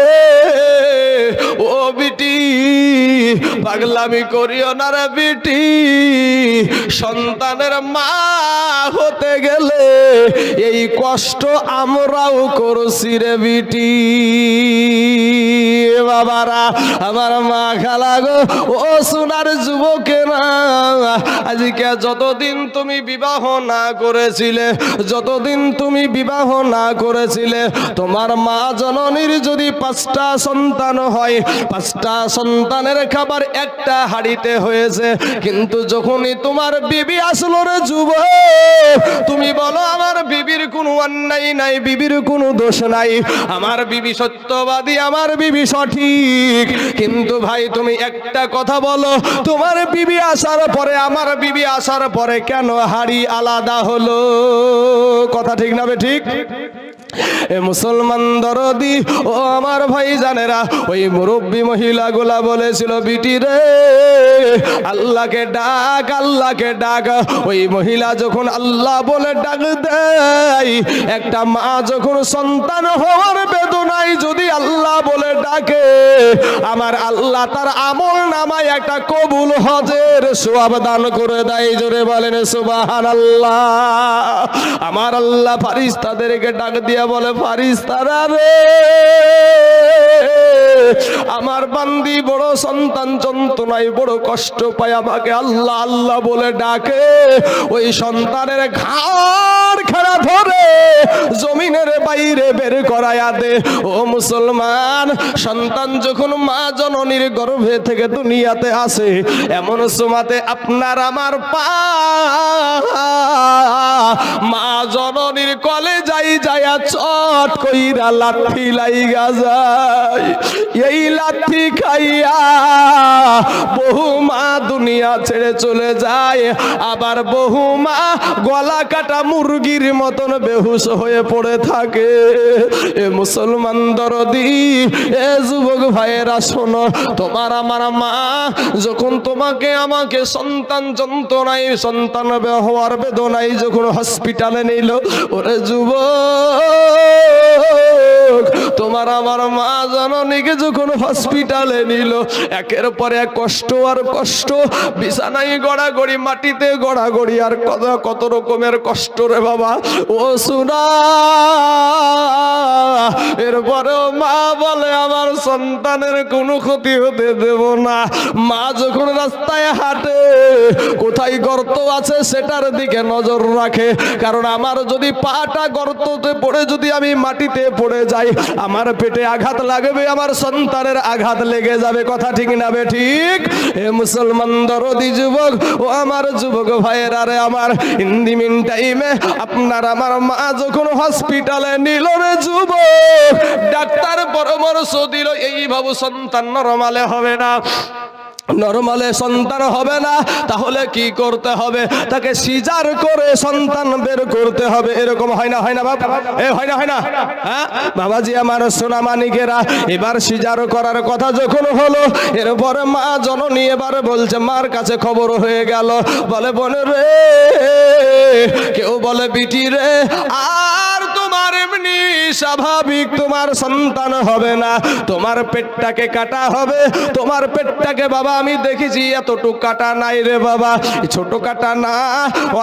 ও বিটি পাগলামি করিও না রে বিটি, সন্তানের মা হতে গেলে এই কষ্ট আমরাও করছি রে বিটি। রে বাবারা, আমার মা খালা গো, ও সোনার যুবকেরা, আজকে যতদিন তুমি বিবাহ না করেছিলে, যতদিন তুমি বিবাহ না করেছিলে, তোমার মা জননীর যদি 5টা সন্তান হয়, 5টা সন্তানের খাবার একটা হাঁড়িতে হয়েছে, কিন্তু যখনই তোমার বিবি আসলো রে যুবক, তুমি বলো আমার বিবির কোনো অন্যায় নাই, বিবির কোনো দোষ নাই, আমার বিবি সত্যবাদী, আমার বিবি সঠিক। কিন্তু ভাই তুমি একটা কথা বলো, তোমার বিবি আসার পরে, আমার বিবি আসার পরে কেন হাড়ি আলাদা হলো? কথা ঠিক না বে ঠিক? এ মুসলমান দরদি ও আমার ভাই জানেরা, ওই মুরব্বী মহিলাগুলা বলেছিল, বিটি রে আল্লাহকে ডাক, আল্লাহকে ডাক। ওই মহিলা যখন আল্লাহ বলে ডাক দেয়, একটা মা যখন সন্তান হওয়ার বেদনায় যদি আল্লাহ বলে ডাকে, আমার আল্লাহ তার আমল নামায় একটা কবুল হজের সওয়াব দান করে দেয়। জোরে বলেন সুবহানাল্লাহ। আমার আল্লাহ ফারিস্তাদেরকে ডাক দিয়া বলে, ফারিস্তারা রে, আমার বান্দি বড় সন্তান যন্ত্রণায় বড় কষ্ট পায়, আমাকে আল্লাহ আল্লাহ বলে ডাকে, ওই সন্তানের ঘাড় খাড়া ধরে জমিনের বাইরে বের করায়া দে। ও মুসলমান, সন্তান যখন মা জননীর গর্ভে থেকে দুনিয়াতে আসে, এমন সময়তে আপনার আমার পা মা জননীর কলে যাই যায়া চট কইরা লাঠি লাইগা যায়। এই লাঠি খাইয়া বহু মা দুনিয়া ছেড়ে চলে যায়, আবার বহু মা গলা কাটা মুরগির মতন বেহুশ হয়ে পড়ে থাকে। এ মুসলমান দরদি, এ যুবক ভাইয়েরা শোনো, তোমার আমার মা যখন তোমাকে আমাকে সন্তান যন্ত্রণায়, সন্তান হওয়ার বেদনায় যখন হসপিটালে নিল, ওরে যুবক, তোমার আমার মা জননীকে যখন হসপিটালে নিল, একের পর এক কষ্ট আর কষ্ট, বিছানায় গড়াগড়ি, মাটিতে গড়াগড়ি, আর কত রকমের কষ্ট রে বাবা। ও সোনা, এরপরেও মা বলে আমার সন্তানের কোনো ক্ষতি হতে দেব না। মা যখন রাস্তায় হাঁটে, কোথায় গর্ত আছে সেটার দিকে নজর রাখে, কারণ আমার যদি পাটা গর্ততে পড়ে যদি আমি মাটিতে পড়ে যাই, আমার পেটে আঘাত লাগবে, আমার সন্তানের আঘাত লেগে যাবে। কথা ঠিক না বে ঠিক? এ মুসলমান দরদি যুবক ও আমার যুবক ভাইয়েরা রে, আমার ইন মিন টাইমে আপনার আমার মা যখন হসপিটালে নিল রে যুবক, ডাক্তার পরামর্শ দিল, এইভাবে সন্তান নরমালে হবে না, নরমালে সন্তান হবে না, তাহলে কি করতে হবে? তাকে সিজার করে সন্তান বের করতে হবে। এরকম হয় না? হয় না বাবা? এ হয় না? হয় না? হ্যাঁ বাবাজি আমার সোনা মানিকেরা, এবার সিজার করার কথা যখন হলো, এরপরে মা জননী এবার বলছে, মার কাছে খবর হয়ে গেল, বলে বোন রে, কেউ বলে বিটি রে, আর তোমার এমনি স্বাভাবিক তোমার সন্তান হবে না, তোমার পেটটাকে কাটা হবে, তোমার পেটটাকে বাবা আমি দেখেছি এতটুকু কাটা নাই রে বাবা, ছোট কাটা না,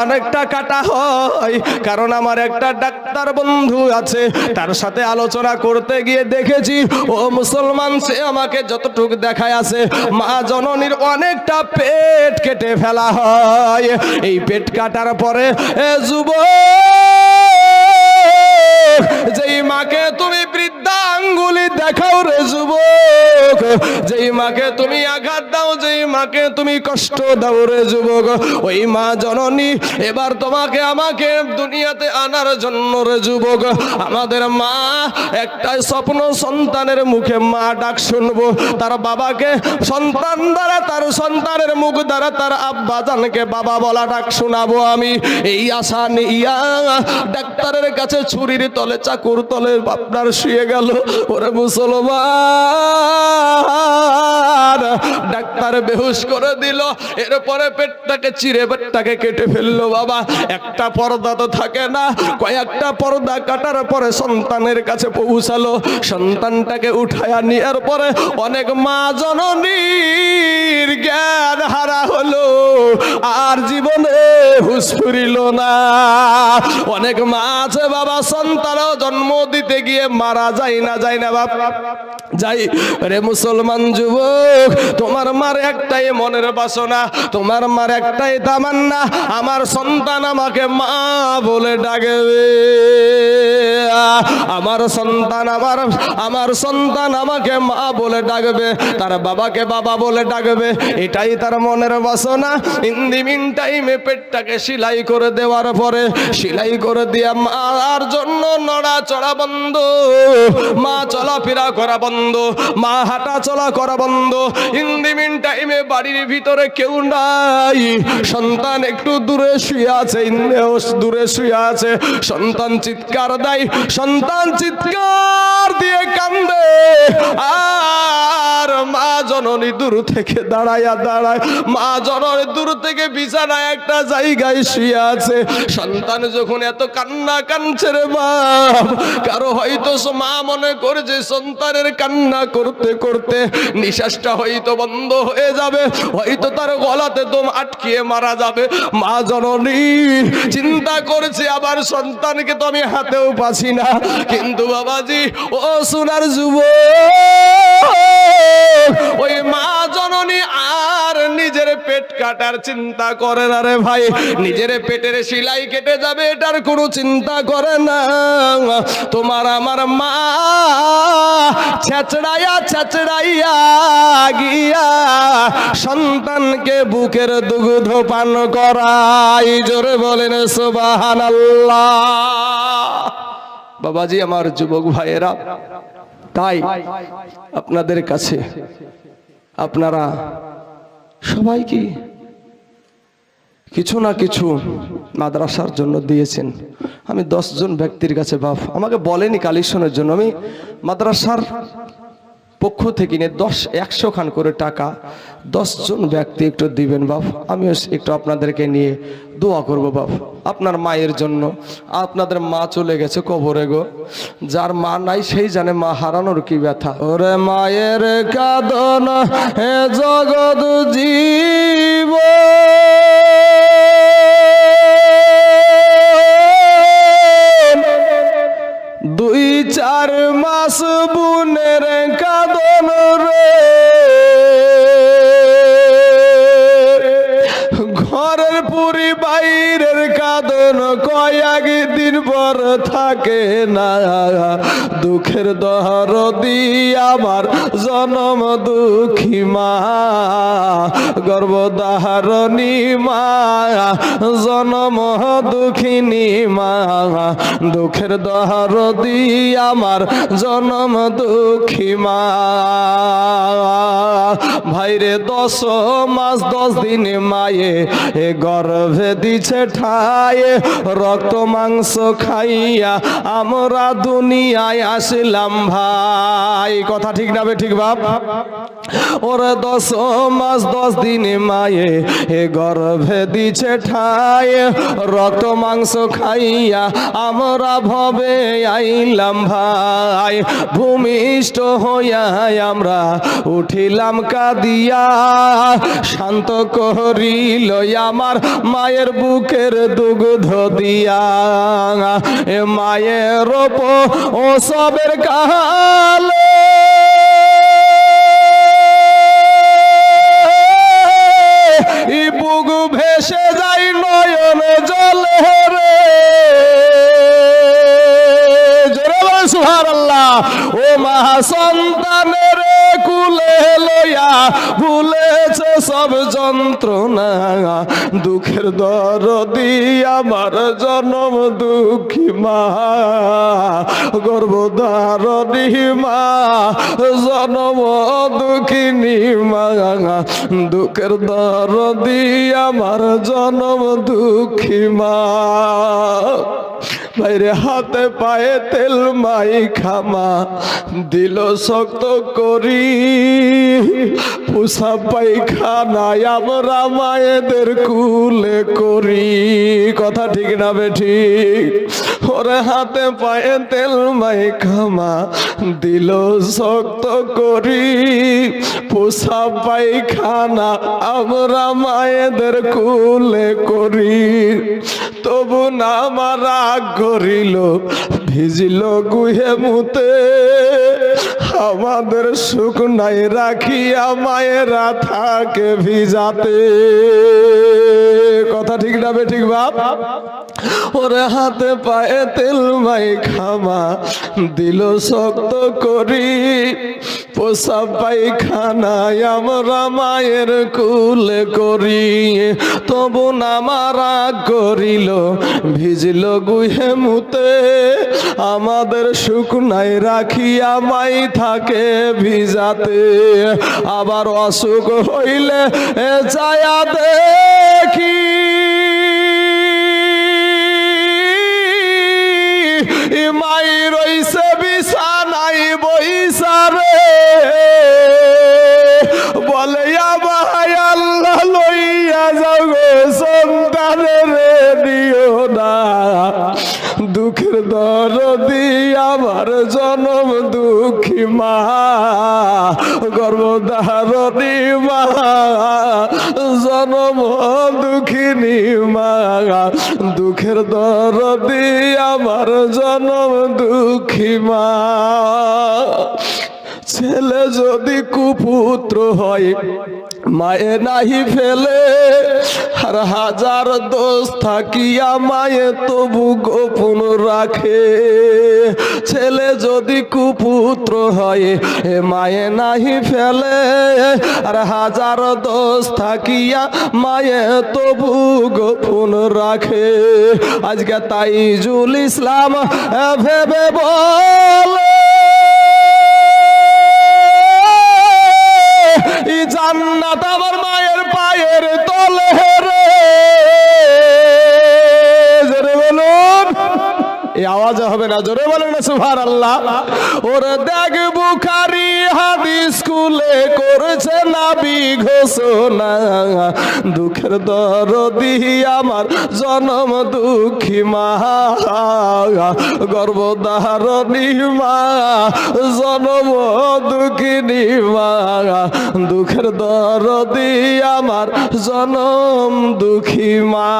অনেকটা কাটা হয়। কারণ আমার একটা ডাক্তার বন্ধু আছে, তার সাথে আলোচনা করতে গিয়ে দেখেছি, ও মুসলমান, সে আমাকে যতটুকু দেখায় আছে, মা জননীর অনেকটা পেট কেটে ফেলা হয়। এই পেট কাটার পরে যুবক, যেই মাকে তুমি বৃদ্ধা আঙ্গুলি দেখাও রে যুবক, যেই মাকে তুমি আঘাত দাও, যেই মাকে তুমি কষ্ট দাও রে যুবক, ওই মা জননী এবার তোমাকে আমাকে দুনিয়াতে আনার জন্য রে যুবক, আমাদের মা একটাই স্বপ্ন, সন্তানের মুখে মা ডাক শুনবো, তার বাবাকে সন্তান দ্বারা, তার সন্তানের মুখ দ্বারা তার আব্বা জানকে বাবা বলা ডাক শোনাবো আমি। এই আশা নিয়া ডাক্তারের কাছে ছুরির তলে, চাকুর তলে আপনার শুয়ে গেল। ওরে মুসলমান, ডাক্তার বেহুশ করে দিল, এরপরে পেটটাকে চিরে পেটটাকে কেটে ফেললো বাবা। একটা পর্দা তো থাকে না, কয়েকটা পর্দা কাটার পরে সন্তানের কাছে পৌঁছালো, সন্তানটাকে উঠায়া নেওয়ার পরে অনেক মা জননীর জ্ঞান হারা হলো, আর জীবনে হুঁশ ফিরিল না। অনেক মা আছে বাবা, সন্তানও জন্ম দিতে গিয়ে মারা যায় না, যায় না বাবা, যাই রে মুসলমান যুবক, তোমার মার একটাই মনের বাসনা, তোমার মার একটাই তামান্না, আমার সন্তান আমাকে মা বলে ডাকবে, আমার সন্তান আমার সন্তান আমাকে মা বলে ডাকবে, তার বাবাকে বাবা বলে ডাকবে, এটাই তার মনের বাসনা। ইন দি মিন টাইমে পেটটাকে সেলাই করে দেওয়ার পরে, সেলাই করে দিয়া মার জন্য নড়াচড়া বন্ধ, মা চলাফেরা করা বন্ধ, মা হাঁটা চলা করা বন্ধ। ইন দি মিন টাইমে বাড়ির ভিতরে কেউ নাই, সন্তান একটু দূরে শুয়ে আছে, দূরে শুয়ে আছে, সন্তান চিৎকার দেয়, সন্তান চিৎকার দিয়ে কান্দে, আর মা জননী দূর থেকে দাঁড়ায়, মা জননী দূর থেকে বিছানায় একটা জায়গায় শুয়ে আছে। সন্তান যখন এত কান্না কাঁদছে রে বাপ, কারো হয়তো মা মনে করছে সন্তানের কান্না করতে করতে নিঃশ্বাসটা হয়তো বন্ধ হয়ে যাবে, হয়তো তার গলাতে দম আটকিয়ে মারা যাবে। মা জননী চিন্তা করছে আবার সন্তানকে তো আমি হাতেও পাচ্ছি না, কিন্তু বাবাজি ও সোনার যুবক, ওই মা জননী আর নিজের পেট কাটার চিন্তা করে না রে ভাই, নিজের পেটের সেলাই কেটে যাবে এটার কোনো চিন্তা করে না। তোমার আমার মা ছেচড়াইয়া গিয়া সন্তানকে বুকের দুগ্ধ পান করাই, জোরে বলেন সুবহানাল্লাহ। বাবাজি আমার যুবক ভাইয়েরা, তাই আপনাদের কাছে আপনারা সবাই কি কিছু না কিছু মাদ্রাসার জন্য দিয়েছেন। আমি 10 জন ব্যক্তির কাছে বাপ আমাকে বলেনি কালেকশনের জন্য, আমি মাদ্রাসার পক্ষ থেকে নিয়ে 100 খান করে টাকা 10 জন ব্যক্তি একটু দিবেন বাপ, আমিও একটু আপনাদেরকে নিয়ে দোয়া করব বাপ, আপনার মায়ের জন্য। আপনাদের মা চলে গেছে কবরে গো, যার মা নাই সেই জানে মা হারানোর কি ব্যথা। ওরে মায়ের কাঁদন হে জগৎ জীব, দুই চার মাস বুনের কাঁদন রে, ঘরের পুরি বাইরের কাঁদন কয়েক দিন পর থাকে না, দুঃখের দরদি আমার জনম দুঃখী মা, গর্ভধারণী মা, জনম দুঃখিনী মা, দুঃখের দরদি আমার জনম দুঃখী মা। ভাইরে 10 মাস 10 দিন মায়ে এ গর্ভে দিছে ঠায়ে, রক্ত মাংস খাইয়া আমরা দুনিয়ায় আসলাম ভাই। কথা ঠিক না বে ঠিক বাপ? ওরে 10 মাস 10 দিন মায়ে এ গর্ভে দিছে ঠায়ে, রক্ত মাংস খাইয়া আমরা ভবে আইলাম ভাই। ভূমিষ্ঠ হইয়া আমরা উঠিলাম কাঁদিয়া, শান্ত করিল আমার মায়ের বুকের দুগ্ধ দিয়া, এ মায়ের ও সবের কালে বুক ভেসে যাই নয়ন জলে রে, জোরে বল সুবহানাল্লাহ। ও মা সন্তানের কুলে লইয়া ভুলেছে সব যন্ত্রণা, দুঃখের দরদি আমার জনম দুঃখী মা, গর্ভধারণী মা, জনম দুঃখিনী মা, দুঃখের দরদি আমার জনম দুঃখী মা। বাইরে হাতে পায়ে তেল মাই খামা দিল শক্ত করি, পুষা পায়খানায় আমরা মায়েদের কুলে করি। কথা ঠিক না বে ঠিক? ওরে হাতে পায়ে তেল মাই খামা দিল শক্ত করি, পুষা পায়খানা আমরা মায়েদের কুলে করি। তবু না আমার রাগ করিল, ভিজিল গুহে মুতে, আমাদের সুখ নাই রাখিয়া মায়েরা থাকে ভিজাতে। কথা ঠিক না বেঠিক বাপ? ওরে হাতে পায়ে তেল মাই খামা দিল শক্ত করি, পোষা পায়খানায় আমরা মায়ের কুলে করি, তবু নামারা করিল ভিজল গুহে মুতে। আমাদের সুখ নাই রাখিয়া মাই থাকে ভিজাতে, আবার অসুখ হইলে যায়া দেখি মাই রইছে বিছানাই বইসারে, বলে ভাই আল্লাহ লইয়া যাও গো সন্তানের দিও না, দুঃখের দরদি আমার জনম দুঃখী মা, গর্ভধারণী মা, জনম দুঃখিনী মা, দুঃখের দরদি আমার জনম দুঃখী মা। ছেলে যদি কুপুত্র হয় মায়ে নাহি ফেলে, আর হাজার দোষ থাকিয়া মায়ে তবু গোপন রাখে। ছেলে যদি কুপুত্র হয় মায়ে নাহি ফেলে, আর হাজার দোষ থাকিয়া মায়ে তবু গোপন রাখে। আজকে তাইজুল ইসলাম ভেবে বলে জান্নাত আমার মায়ের পায়ের তলে রে, জোরে বলুন, এই আওয়াজে হবে না, জোরে বলুন না সুবহানাল্লাহ। ওরে দেখ বুখারী হাদিস স্কুলে করেছে নবী ঘোষণা, দুঃখের দরদি আমার জনম দুঃখী মা, গর্ভধারণী মা, জনম দুঃখিনী মা, দুঃখের দরদি আমার জনম দুঃখী মা।